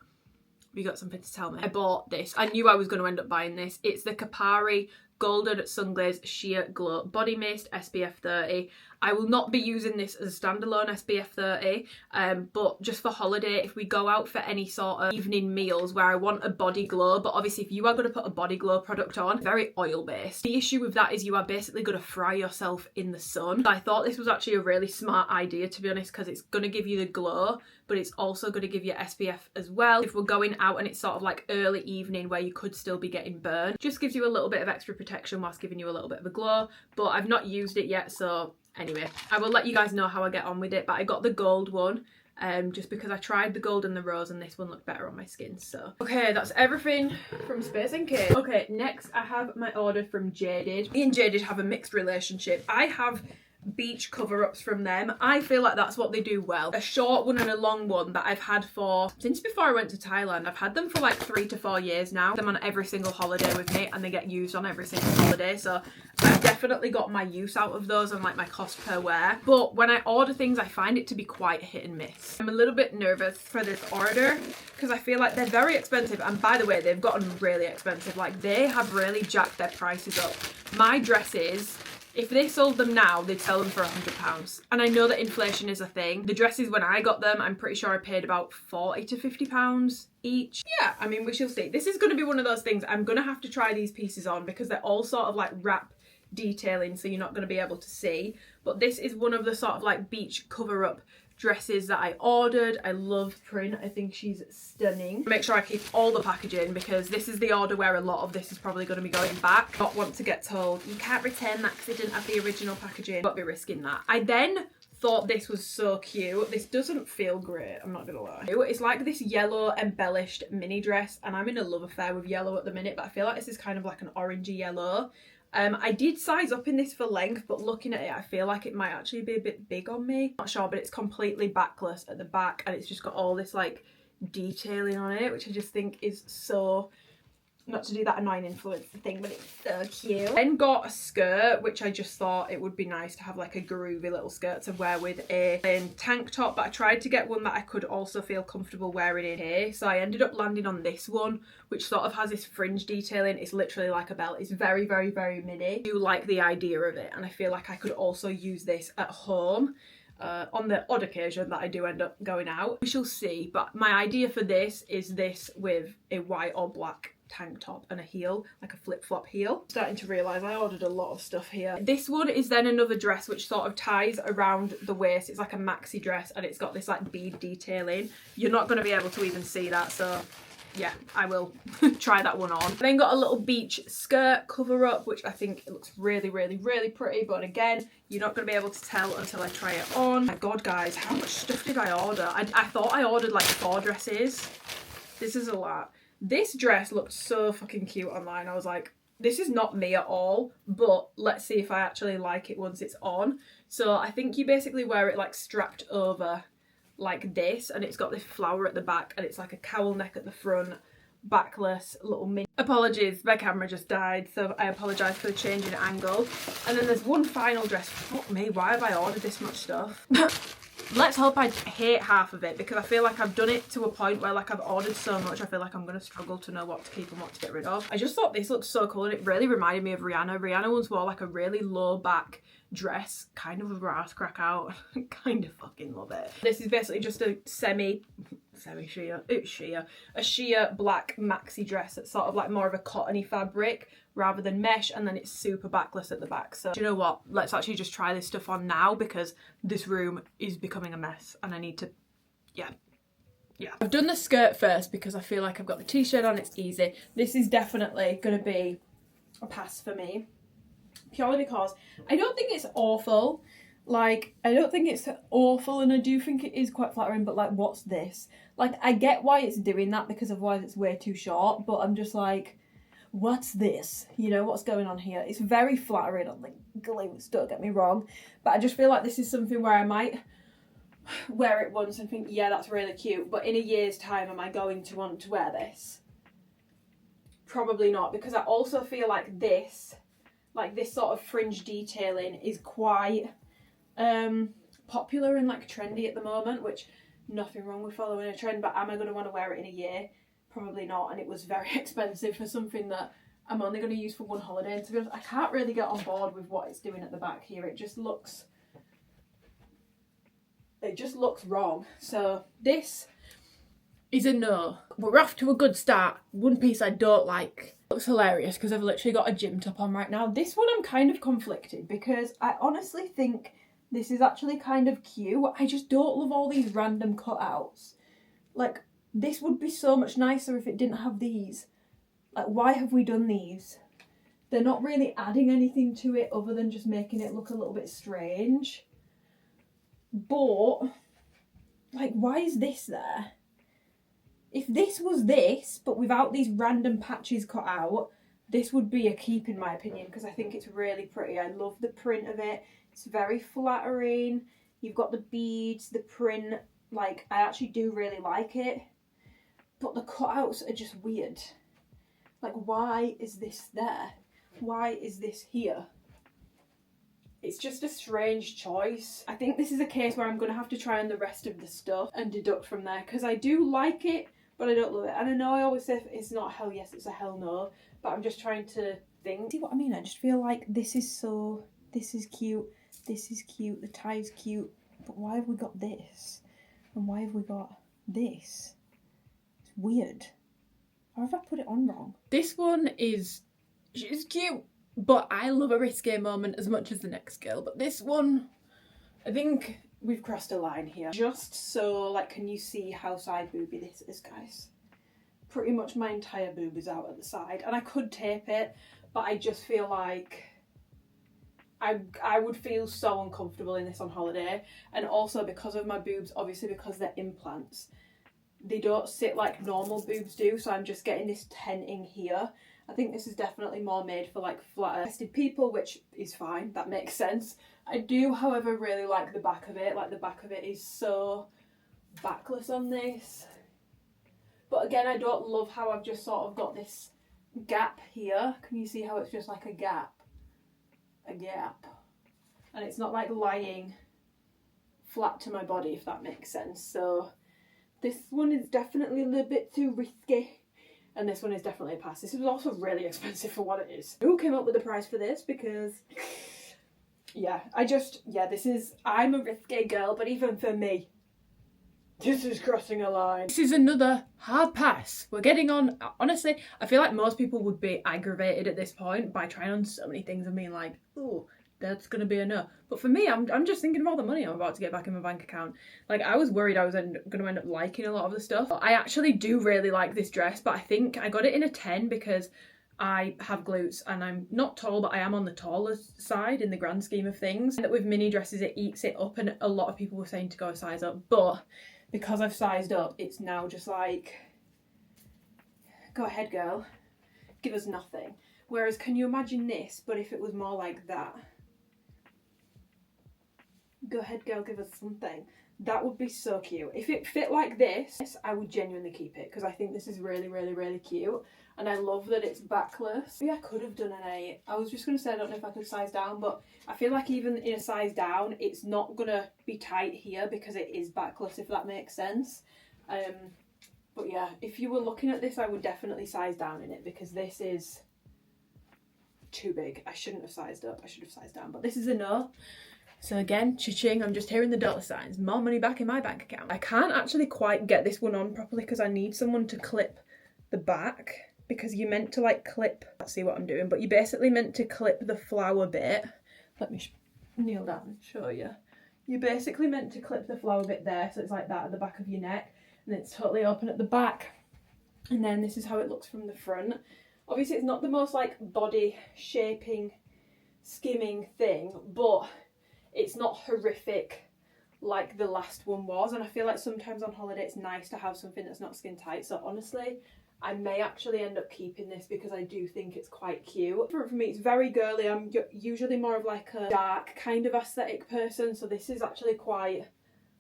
you got something to tell me? I bought this. I knew I was going to end up buying this. It's the Kapari Golden Sunglaze Sheer Glow Body Mist SPF 30. I will not be using this as a standalone SPF 30, but just for holiday, if we go out for any sort of evening meals where I want a body glow, but obviously if you are going to put a body glow product on, very oil based. The issue with that is you are basically going to fry yourself in the sun. So I thought this was actually a really smart idea, to be honest, because it's going to give you the glow, but it's also going to give you SPF as well. If we're going out and it's sort of like early evening where you could still be getting burned, just gives you a little bit of extra protection whilst giving you a little bit of a glow. But I've not used it yet, so anyway, I will let you guys know how I get on with it. But I got the gold one just because I tried the gold and the rose and this one looked better on my skin. So okay, that's everything from SpaceNK. Okay, next I have my order from Jaded. Me and Jaded have a mixed relationship. I have beach cover-ups from them. I feel like that's what they do well. A short one and a long one that I've had for since before I went to Thailand. I've had them for like 3 to 4 years now. I'm on every single holiday with me and they get used on every single holiday, so I've definitely got my use out of those and like my cost per wear. But when I order things, I find it to be quite hit and miss. I'm a little bit nervous for this order because I feel like they're very expensive, and by the way, they've gotten really expensive. Like, they have really jacked their prices up. My dresses, if they sold them now, they'd sell them for £100. And I know that inflation is a thing. The dresses, when I got them, I'm pretty sure I paid about £40 to £50 each. Yeah, I mean, we shall see. This is going to be one of those things. I'm going to have to try these pieces on because they're all sort of like wrap detailing, so you're not going to be able to see. But this is one of the sort of like beach cover-up dresses that I ordered. I love print. I think she's stunning. Make sure I keep all the packaging because this is the order where a lot of this is probably going to be going back. Not want to get told you can't return that because it didn't have the original packaging, but be risking that. I then thought this was so cute. This doesn't feel great, I'm not gonna lie. It's like this yellow embellished mini dress, and I'm in a love affair with yellow at the minute, but I feel like this is kind of like an orangey yellow. I did size up in this for length, but looking at it, I feel like it might actually be a bit big on me. Not sure, but it's completely backless at the back and it's just got all this like detailing on it, which I just think is so not to do that annoying influencer thing, but it's so cute. Then got a skirt, which I just thought it would be nice to have like a groovy little skirt to wear with a plain tank top, but I tried to get one that I could also feel comfortable wearing in here. So I ended up landing on this one, which sort of has this fringe detailing. It's literally like a belt. It's very, very, very mini. I do like the idea of it, and I feel like I could also use this at home. On the odd occasion that I do end up going out. We shall see, but my idea for this is this with a white or black tank top and a heel, like a flip-flop heel. Starting to realise I ordered a lot of stuff here. This one is then another dress which sort of ties around the waist. It's like a maxi dress and it's got this like bead detailing. You're not going to be able to even see that, so yeah, I will try that one on. Then got a little beach skirt cover up, which I think it looks really, really, really pretty. But again, you're not going to be able to tell until I try it on. My God, guys, how much stuff did I order? I thought I ordered like 4 dresses. This is a lot. This dress looked so fucking cute online. I was like, this is not me at all, but let's see if I actually like it once it's on. So I think you basically wear it like strapped over like this, and it's got this flower at the back, and it's like a cowl neck at the front, backless little mini. Apologies, my camera just died, so I apologise for the change in angle. And then there's one final dress. Fuck me, why have I ordered this much stuff? Let's hope I hate half of it, because I feel like I've done it to a point where like I've ordered so much I feel like I'm going to struggle to know what to keep and what to get rid of. I just thought this looked so cool, and it really reminded me of Rihanna. Rihanna once wore like a really low back dress, kind of with her ass crack out. Kind of fucking love it. This is basically just a a sheer black maxi dress that's sort of like more of a cottony fabric rather than mesh, and then it's super backless at the back. So do you know what, let's actually just try this stuff on now, because this room is becoming a mess and I need to, yeah. I've done the skirt first because I feel like I've got the t-shirt on, it's easy. This is definitely going to be a pass for me, purely because I don't think it's awful. Like, I don't think it's awful, and I do think it is quite flattering, but like, what's this? Like, I get why it's doing that, because otherwise it's way too short, but I'm just like, what's this? You know, what's going on here? It's very flattering on the glutes, don't get me wrong, but I just feel like this is something where I might wear it once and think, yeah, that's really cute, but in a year's time, am I going to want to wear this? Probably not, because I also feel like this sort of fringe detailing is quite popular and like trendy at the moment, which nothing wrong with following a trend, but am I going to want to wear it in a year? Probably not, and it was very expensive for something that I'm only going to use for one holiday, and to be honest, I can't really get on board with what it's doing at the back here. It just looks wrong. So this is a no. We're off to a good start. One piece I don't like. Looks hilarious because I've literally got a gym top on right now. This one I'm kind of conflicted, because I honestly think this is actually kind of cute. I just don't love all these random cutouts. Like, this would be so much nicer if it didn't have these. Like, why have we done these? They're not really adding anything to it other than just making it look a little bit strange. But, like, why is this there? If this was this, but without these random patches cut out, this would be a keep in my opinion, because I think it's really pretty. I love the print of it. It's very flattering. You've got the beads, the print. Like, I actually do really like it. But the cutouts are just weird. Like, why is this there? Why is this here? It's just a strange choice. I think this is a case where I'm going to have to try on the rest of the stuff and deduct from there, because I do like it, but I don't love it. And I know I always say it's not a hell yes, it's a hell no, but I'm just trying to think. See what I mean? I just feel like this is cute, the tie's cute, but why have we got this? And why have we got this? It's weird. Or have I put it on wrong? This one is cute, but I love a risque moment as much as the next girl. But this one, I think we've crossed a line here. Just so, like, can you see how side booby this is, guys? Pretty much my entire boob is out at the side. And I could tape it, but I just feel like I would feel so uncomfortable in this on holiday. And also because of my boobs, obviously because they're implants, they don't sit like normal boobs do, so I'm just getting this tenting here. I think this is definitely more made for like flatter-chested people, which is fine, that makes sense. I do, however, really like the back of it. Like, the back of it is so backless on this. But again, I don't love how I've just sort of got this gap here. Can you see how it's just like a gap? A gap. And it's not like lying flat to my body, if that makes sense. So this one is definitely a little bit too risky. And this one is definitely a pass. This is also really expensive for what it is. Who came up with the price for this? Because, yeah, I'm a risky girl, but even for me, this is crossing a line. This is another hard pass. We're getting on, honestly, I feel like most people would be aggravated at this point by trying on so many things and being like, oh, that's gonna be a no. But for me, I'm just thinking of all the money I'm about to get back in my bank account. Like, I was worried I was gonna end up liking a lot of the stuff. I actually do really like this dress, but I think I got it in a 10 because I have glutes and I'm not tall, but I am on the taller side in the grand scheme of things. And with mini dresses, it eats it up, and a lot of people were saying to go a size up, but because I've sized up, it's now just like, go ahead, girl, give us nothing. Whereas, can you imagine this, but if it was more like that? Go ahead, girl, give us something. That would be so cute. If it fit like this, I would genuinely keep it because I think this is really, really, really cute. And I love that it's backless. Maybe I could have done an 8. I was just going to say I don't know if I could size down, but I feel like even in a size down, it's not going to be tight here because it is backless, if that makes sense. But yeah, if you were looking at this, I would definitely size down in it because this is too big. I shouldn't have sized up. I should have sized down, but this is a no. So again, cha-ching, I'm just hearing the dollar signs. More money back in my bank account. I can't actually quite get this one on properly because I need someone to clip the back, because you're meant to like clip, let's see what I'm doing, but you're basically meant to clip the flower bit. Let me kneel down and show you. You're basically meant to clip the flower bit there, so it's like that at the back of your neck, and it's totally open at the back. And then this is how it looks from the front. Obviously it's not the most like body shaping, skimming thing, but it's not horrific like the last one was. And I feel like sometimes on holiday it's nice to have something that's not skin tight. So honestly, I may actually end up keeping this because I do think it's quite cute. For me, it's very girly. I'm usually more of like a dark kind of aesthetic person. So this is actually quite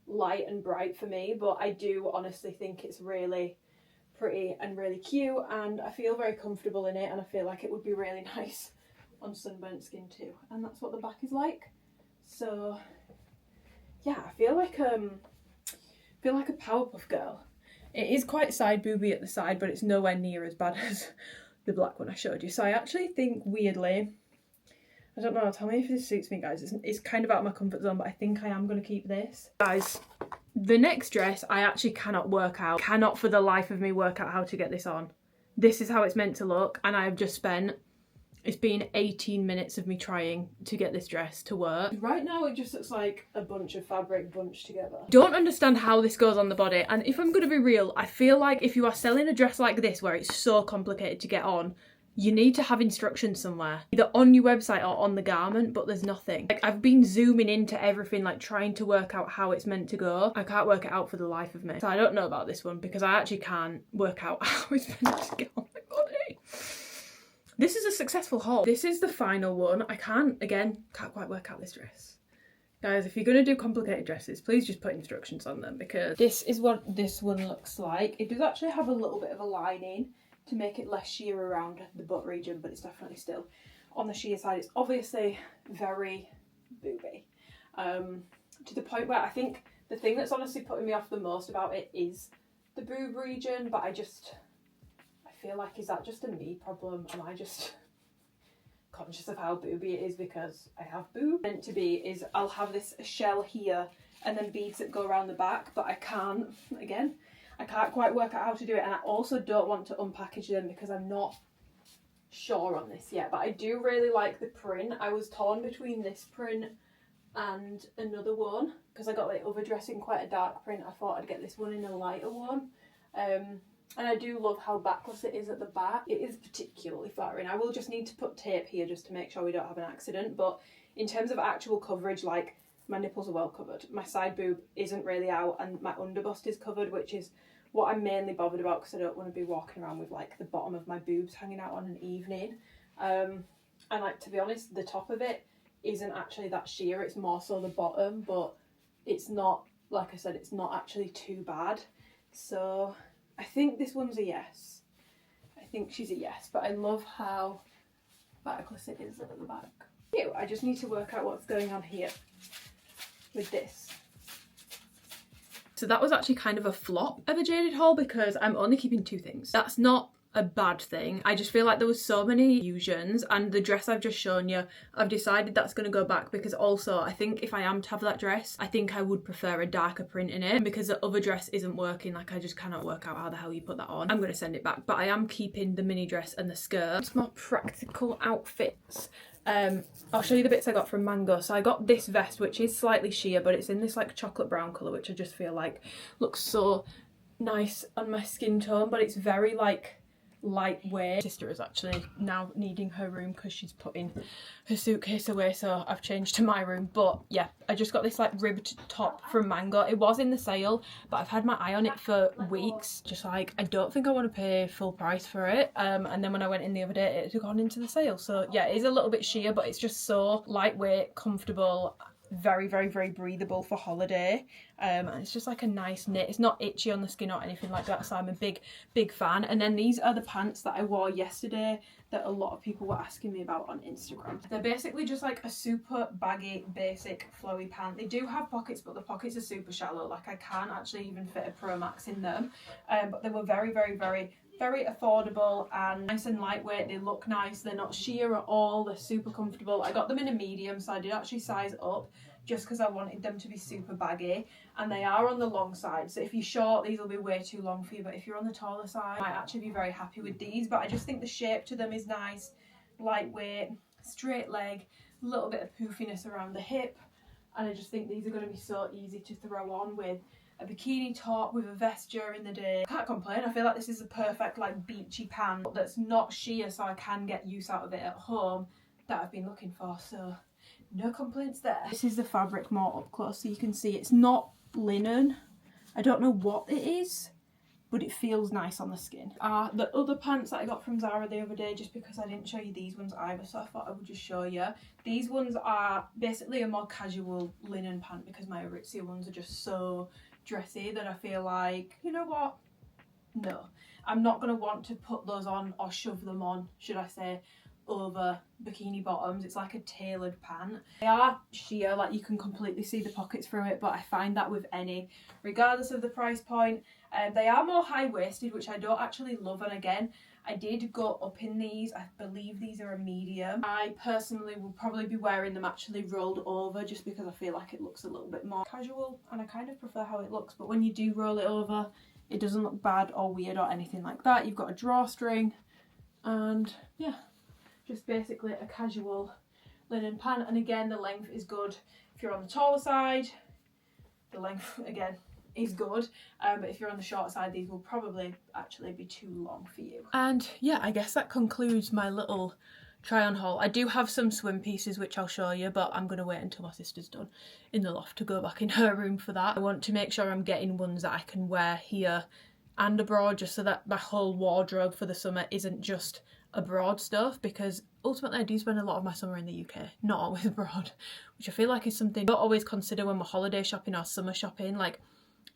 light and bright for me. But I do honestly think it's really pretty and really cute. And I feel very comfortable in it. And I feel like it would be really nice on sunburnt skin too. And that's what the back is like. So yeah, I feel like a Powerpuff Girl. It is quite side booby at the side, but it's nowhere near as bad as the black one I showed you. So I actually think, weirdly, I don't know, tell me if this suits me, guys. It's kind of out of my comfort zone, but I think I am going to keep this. Guys, the next dress I actually cannot work out. Cannot for the life of me work out how to get this on. This is how it's meant to look, and I have just spent, it's been 18 minutes of me trying to get this dress to work. Right now it just looks like a bunch of fabric bunched together. Don't understand how this goes on the body, and if I'm gonna be real, I feel like if you are selling a dress like this where it's so complicated to get on, you need to have instructions somewhere, either on your website or on the garment, but there's nothing. Like, I've been zooming into everything, like trying to work out how it's meant to go. I can't work it out for the life of me. So I don't know about this one because I actually can't work out how it's meant to get on my body. This is a successful haul. This is the final one. I can't quite work out this dress. Guys, if you're going to do complicated dresses, please just put instructions on them, because this is what this one looks like. It does actually have a little bit of a lining to make it less sheer around the butt region, but it's definitely still on the sheer side. It's obviously very booby. To the point where I think the thing that's honestly putting me off the most about it is the boob region, but I feel like, is that just a me problem? Am I just conscious of how booby it is because I have boob? Meant to be is I'll have this shell here and then beads that go around the back, but I can't quite work out how to do it, and I also don't want to unpackage them because I'm not sure on this yet. But I do really like the print. I was torn between this print and another one because I got the other dress in quite a dark print. I thought I'd get this one in a lighter one. And I do love how backless it is at the back. It is particularly flattering. I will just need to put tape here just to make sure we don't have an accident. But in terms of actual coverage, like, my nipples are well covered. My side boob isn't really out, and my underbust is covered, which is what I'm mainly bothered about because I don't want to be walking around with like the bottom of my boobs hanging out on an evening. And like, to be honest, the top of it isn't actually that sheer. It's more so the bottom, but it's not, like I said, it's not actually too bad. So I think this one's a yes. I think she's a yes, but I love how backless it is at the back. Ew, I just need to work out what's going on here with this. So that was actually kind of a flop of a Jaded haul because I'm only keeping 2 things. That's not a bad thing. I just feel like there was so many fusions, and the dress I've just shown you, I've decided that's going to go back because also I think if I am to have that dress, I think I would prefer a darker print in it, and because the other dress isn't working, like I just cannot work out how the hell you put that on. I'm going to send it back, but I am keeping the mini dress and the skirt. It's more practical outfits. I'll show you the bits I got from Mango. So I got this vest, which is slightly sheer, but it's in this like chocolate brown colour, which I just feel like looks so nice on my skin tone, but it's very like lightweight. My sister is actually now needing her room because she's putting her suitcase away, so I've changed to my room. But yeah, I just got this like ribbed top from Mango. It was in the sale, but I've had my eye on it for weeks, just like I don't think I want to pay full price for it. And then when I went in the other day, it had gone into the sale. So yeah, it is a little bit sheer, but it's just so lightweight, comfortable, very breathable for holiday, and it's just like a nice knit. It's not itchy on the skin or anything like that, so I'm a big fan. And then these are the pants that I wore yesterday that a lot of people were asking me about on Instagram. They're basically just like a super baggy basic flowy pant. They do have pockets, but the pockets are super shallow, like I can't actually even fit a Pro Max in them, but they were very affordable and nice and lightweight. They look nice, they're not sheer at all, they're super comfortable. I got them in a medium, so I did actually size up just because I wanted them to be super baggy, and they are on the long side, so if you're short these will be way too long for you, but if you're on the taller side I might actually be very happy with these. But I just think the shape to them is nice, lightweight, straight leg, a little bit of poofiness around the hip, and I just think these are going to be so easy to throw on with a bikini top with a vest during the day. I can't complain. I feel like this is a perfect like beachy pant that's not sheer, so I can get use out of it at home, that I've been looking for, so no complaints there. This is the fabric more up close so you can see it's not linen. I don't know what it is, but it feels nice on the skin. The other pants that I got from Zara the other day, just because I didn't show you these ones either, so I thought I would just show you. These ones are basically a more casual linen pant because my Aritzia ones are just so dressy that I feel like, you know what, no, I'm not going to want to put those on or shove them on, should I say, over bikini bottoms. It's like a tailored pant. They are sheer, like you can completely see the pockets through it, but I find that with any, regardless of the price point. They are more high-waisted, which I don't actually love, and again I did go up in these. I believe these are a medium. I personally will probably be wearing them actually rolled over just because I feel like it looks a little bit more casual and I kind of prefer how it looks, but when you do roll it over it doesn't look bad or weird or anything like that. You've got a drawstring and yeah, just basically a casual linen pant, and again the length is good if you're on the taller side. The length again is good, but if you're on the short side these will probably actually be too long for you. And yeah, I guess that concludes my little try on haul. I do have some swim pieces which I'll show you, but I'm gonna wait until my sister's done in the loft to go back in her room for that. I want to make sure I'm getting ones that I can wear here and abroad, just so that my whole wardrobe for the summer isn't just abroad stuff, because ultimately I do spend a lot of my summer in the UK, not always abroad, which I feel like is something I don't always consider when we're holiday shopping or summer shopping. Like,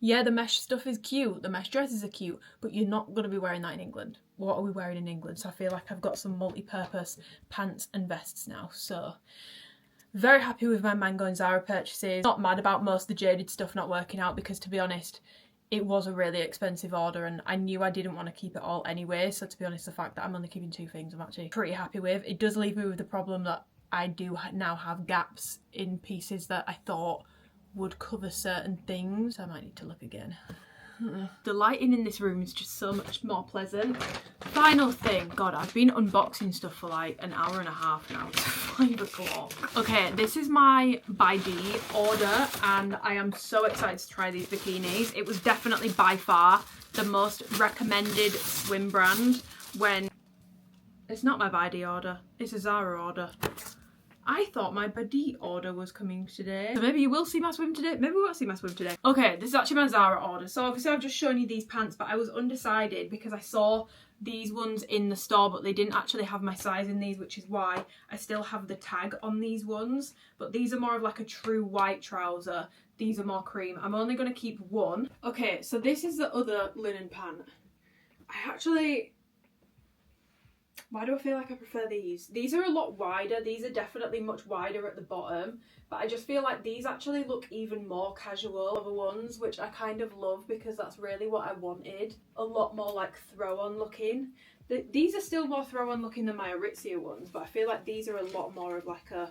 yeah, the mesh stuff is cute, the mesh dresses are cute, but you're not going to be wearing that in England. What are we wearing in England? So I feel like I've got some multi-purpose pants and vests now, so very happy with my Mango and Zara purchases. Not mad about most of the Jaded stuff not working out, because to be honest it was a really expensive order and I knew I didn't want to keep it all anyway, so to be honest the fact that I'm only keeping 2 things I'm actually pretty happy with. It does leave me with the problem that I do now have gaps in pieces that I thought would cover certain things, so I might need to look again. The lighting in this room is just so much more pleasant. Final thing, god, I've been unboxing stuff for like an hour and a half now. It's 5 o'clock. Okay, this is my by D order and I am so excited to try these bikinis. It was definitely by far the most recommended swim brand when... It's not my by D order, it's a Zara order. I thought my Badi order was coming today. So maybe you will see my swim today, maybe we won't see my swim today. Okay, this is actually my Zara order. So obviously I've just shown you these pants, but I was undecided because I saw these ones in the store, but they didn't actually have my size in these, which is why I still have the tag on these ones. But these are more of like a true white trouser. These are more cream. I'm only gonna keep one. Okay, so this is the other linen pant. I actually Why do I feel like I prefer these? These are a lot wider. These are definitely much wider at the bottom, but I just feel like these actually look even more casual than the ones, which I kind of love because that's really what I wanted. A lot more like throw-on looking. These are still more throw-on looking than my Aritzia ones, but I feel like these are a lot more of like a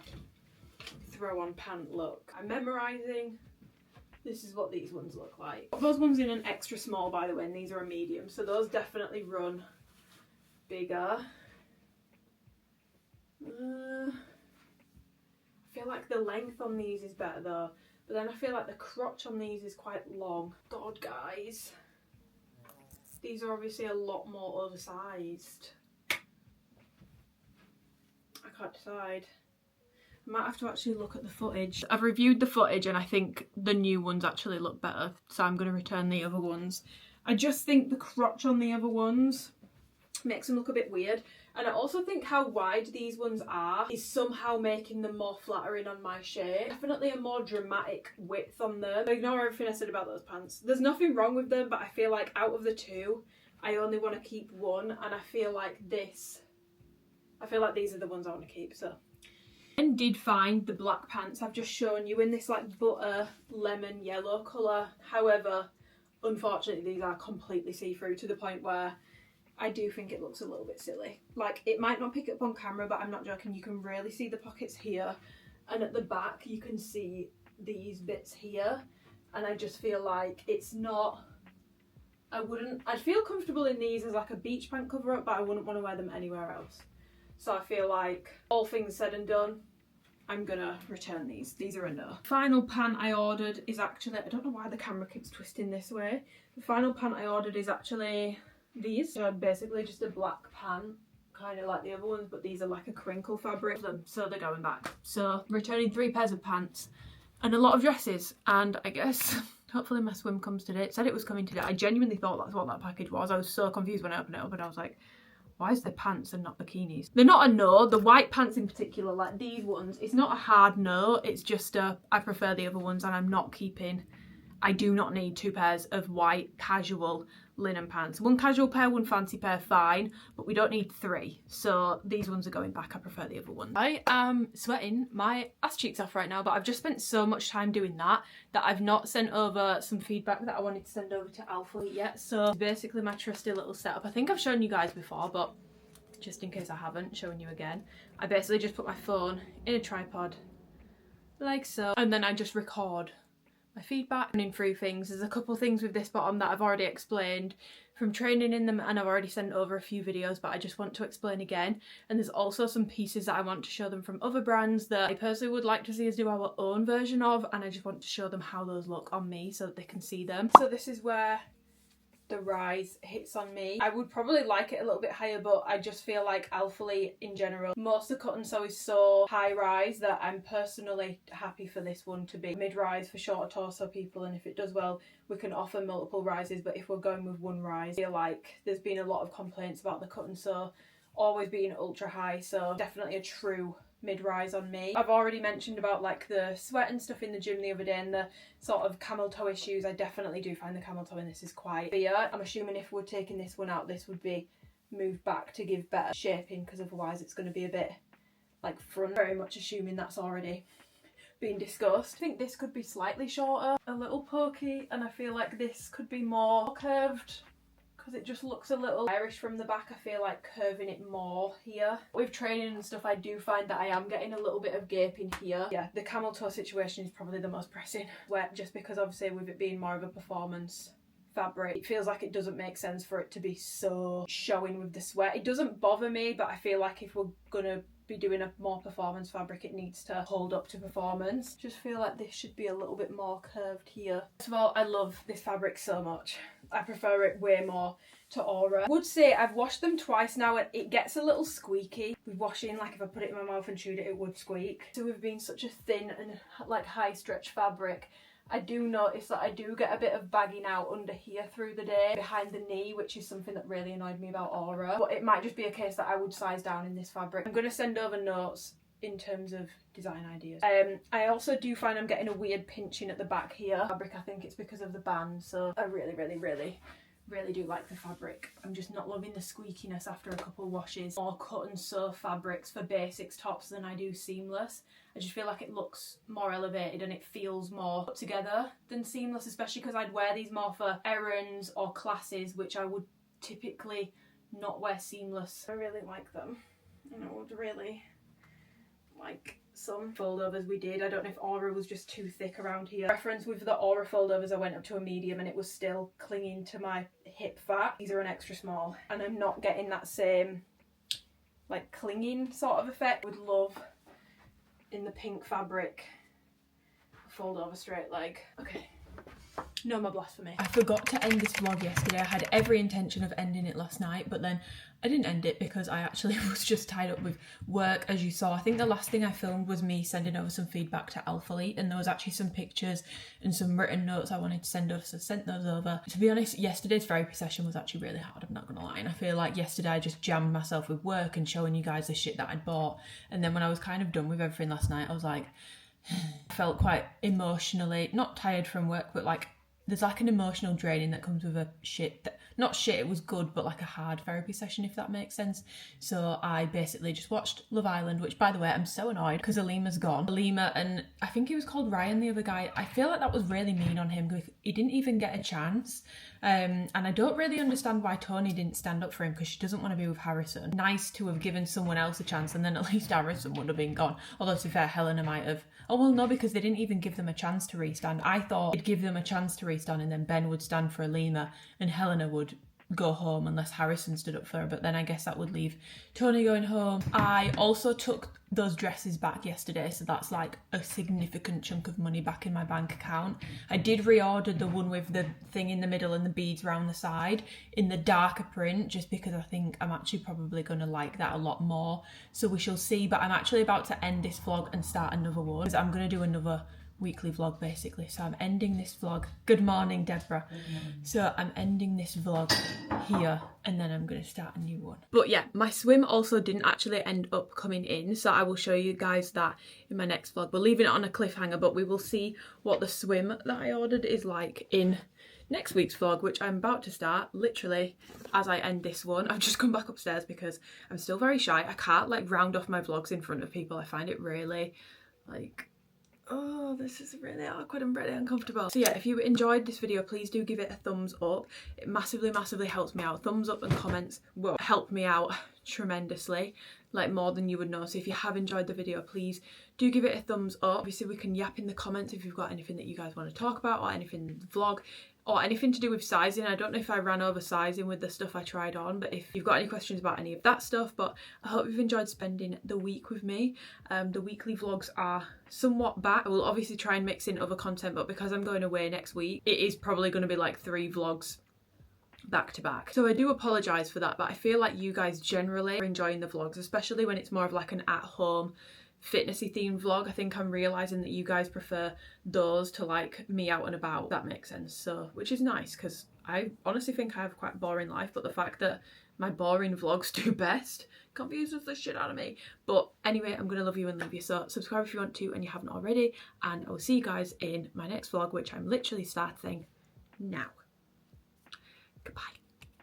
throw-on pant look. I'm memorising. This is what these ones look like. Those ones in an extra small, by the way, and these are a medium, so those definitely run bigger. I feel like the length on these is better though, but then I feel like the crotch on these is quite long. God, guys, these are obviously a lot more oversized. I can't decide. I might have to actually look at the footage. I've reviewed the footage and I think the new ones actually look better, so I'm going to return the other ones. I just think the crotch on the other ones makes them look a bit weird, and I also think how wide these ones are is somehow making them more flattering on my shape. Definitely a more dramatic width on them. So ignore everything I said about those pants. There's nothing wrong with them, but I feel like out of the two I only want to keep one, and I feel like these are the ones I want to keep. So I did find the black pants I've just shown you in this like butter lemon yellow colour. However, unfortunately these are completely see-through to the point where I do think it looks a little bit silly. Like, it might not pick it up on camera, but I'm not joking, you can really see the pockets here, and at the back you can see these bits here, and I just feel like it's not, I'd feel comfortable in these as like a beach pant cover up, but I wouldn't want to wear them anywhere else. So I feel like, all things said and done, I'm gonna return these. These are a no. Final pant I ordered is actually, I don't know why the camera keeps twisting this way. The final pant I ordered is actually these are basically just a black pant, kind of like the other ones, but these are like a crinkle fabric, so they're going back. So returning 3 pairs of pants and a lot of dresses, and I guess hopefully my swim comes today. It said it was coming today. I genuinely thought that's what that package was. I was so confused when I opened it up and I was like, why is there pants and not bikinis? They're not a no. The white pants in particular, like these ones, it's not a hard no, it's just a I prefer the other ones, and I'm not keeping, I do not need 2 pairs of white casual linen pants. 1 casual pair, 1 fancy pair, fine, but we don't need 3. So these ones are going back. I prefer the other ones. I am sweating my ass cheeks off right now, but I've just spent so much time doing that I've not sent over some feedback that I wanted to send over to Alphalite yet. So it's basically my trusty little setup. I think I've shown you guys before, but just in case I haven't, showing you again. I basically just put my phone in a tripod like so, and then I just record my feedback. Running through things, there's a couple things with this bottom that I've already explained from training in them, and I've already sent over a few videos, but I just want to explain again. And there's also some pieces that I want to show them from other brands that I personally would like to see us do our own version of, and I just want to show them how those look on me so that they can see them. So this is where the rise hits on me. I would probably like it a little bit higher, but I just feel like Alphalite in general, most of the cut and sew is so high rise that I'm personally happy for this one to be mid-rise for shorter torso people, and if it does well we can offer multiple rises, but if we're going with 1 rise, I feel like there's been a lot of complaints about the cut and sew always being ultra high, so definitely a true mid-rise on me. I've already mentioned about like the sweat and stuff in the gym the other day and the sort of camel toe issues. I definitely do find the camel toe in this is quite severe. I'm assuming if we're taking this one out, this would be moved back to give better shaping, because otherwise it's going to be a bit like front. Very much assuming that's already been discussed. I think this could be slightly shorter, a little pokey, and I feel like this could be more curved, because it just looks a little Irish from the back. I feel like curving it more here. With training and stuff, I do find that I am getting a little bit of gaping here. Yeah, the camel toe situation is probably the most pressing, where just because obviously with it being more of a performance fabric, it feels like it doesn't make sense for it to be so showing with the sweat. It doesn't bother me, but I feel like if we're gonna be doing a more performance fabric, it needs to hold up to performance. Just feel like this should be a little bit more curved here. First of all, I love this fabric so much. I prefer it way more to Aura. I would say I've washed them twice now and it gets a little squeaky with washing. Like if I put it in my mouth and chewed it, it would squeak. So with being such a thin and like high stretch fabric, I do notice that I do get a bit of bagging out under here through the day, behind the knee, which is something that really annoyed me about Aura. But it might just be a case that I would size down in this fabric. I'm going to send over notes in terms of design ideas. I also do find I'm getting a weird pinching at the back here. Fabric, I think it's because of the band, so I really Really do like the fabric. I'm just not loving the squeakiness after a couple washes. More cut and sew fabrics for basics tops than I do seamless. I just feel like it looks more elevated and it feels more put together than seamless, especially because I'd wear these more for errands or classes, which I would typically not wear seamless. I really like them, and I would really like some foldovers we did. I don't know if Aura was just too thick around here. Reference with the Aura foldovers, I went up to a medium and it was still clinging to my hip fat. These are an extra small and I'm not getting that same like clinging sort of effect. Would love in the pink fabric fold over straight leg. Okay. No more blasphemy. I forgot to end this vlog yesterday. I had every intention of ending it last night, but then I didn't end it because I actually was just tied up with work, as you saw. I think the last thing I filmed was me sending over some feedback to Alphalite, and there was actually some pictures and some written notes I wanted to send over, so I sent those over. To be honest, yesterday's therapy session was actually really hard, I'm not gonna lie, and I feel like yesterday I just jammed myself with work and showing you guys the shit that I'd bought, and then when I was kind of done with everything last night, I was like, I felt quite emotionally, not tired from work, but like, there's like an emotional draining that comes with a not shit, it was good, but like a hard therapy session, if that makes sense. So I basically just watched Love Island, which by the way, I'm so annoyed because Alima's gone. Alima and I think he was called Ryan, the other guy. I feel like that was really mean on him because he didn't even get a chance. And I don't really understand why Tony didn't stand up for him because she doesn't want to be with Harrison. Nice to have given someone else a chance and then at least Harrison would have been gone. Although to be fair, Helena might have. Oh well, no, because they didn't even give them a chance to restand. I thought they'd give them a chance to restand and then Ben would stand for Alima and Helena would go home unless Harrison stood up for her, but then I guess that would leave Tony going home. I also took those dresses back yesterday, so that's like a significant chunk of money back in my bank account. I did reorder the one with the thing in the middle and the beads around the side in the darker print, just because I think I'm actually probably going to like that a lot more, so we shall see. But I'm actually about to end this vlog and start another one because I'm going to do another weekly vlog basically. So I'm ending this vlog. Good morning, Deborah. So I'm ending this vlog here and then I'm going to start a new one. But yeah, my swim also didn't actually end up coming in, so I will show you guys that in my next vlog. We're leaving it on a cliffhanger, but we will see what the swim that I ordered is like in next week's vlog, which I'm about to start literally as I end this one. I've just come back upstairs because I'm still very shy. I can't like round off my vlogs in front of people. I find it really like, oh, this is really awkward and really uncomfortable. So yeah, if you enjoyed this video, please do give it a thumbs up. It massively helps me out. Thumbs up and comments will help me out tremendously, like more than you would know. So if you have enjoyed the video, please do give it a thumbs up. Obviously we can yap in the comments if you've got anything that you guys want to talk about or anything in the vlog or anything to do with sizing. I don't know if I ran over sizing with the stuff I tried on, but if you've got any questions about any of that stuff. But I hope you've enjoyed spending the week with me. The weekly vlogs are somewhat back. I will obviously try and mix in other content, but because I'm going away next week, it is probably going to be like 3 vlogs back to back. So I do apologise for that, but I feel like you guys generally are enjoying the vlogs, especially when it's more of like an at-home fitnessy themed vlog. I think I'm realising that you guys prefer those to like me out and about, if that makes sense. So, which is nice because I honestly think I have quite a boring life, but the fact that my boring vlogs do best confuses the shit out of me. But anyway, I'm gonna love you and leave you, so subscribe if you want to and you haven't already, and I will see you guys in my next vlog, which I'm literally starting now. Goodbye.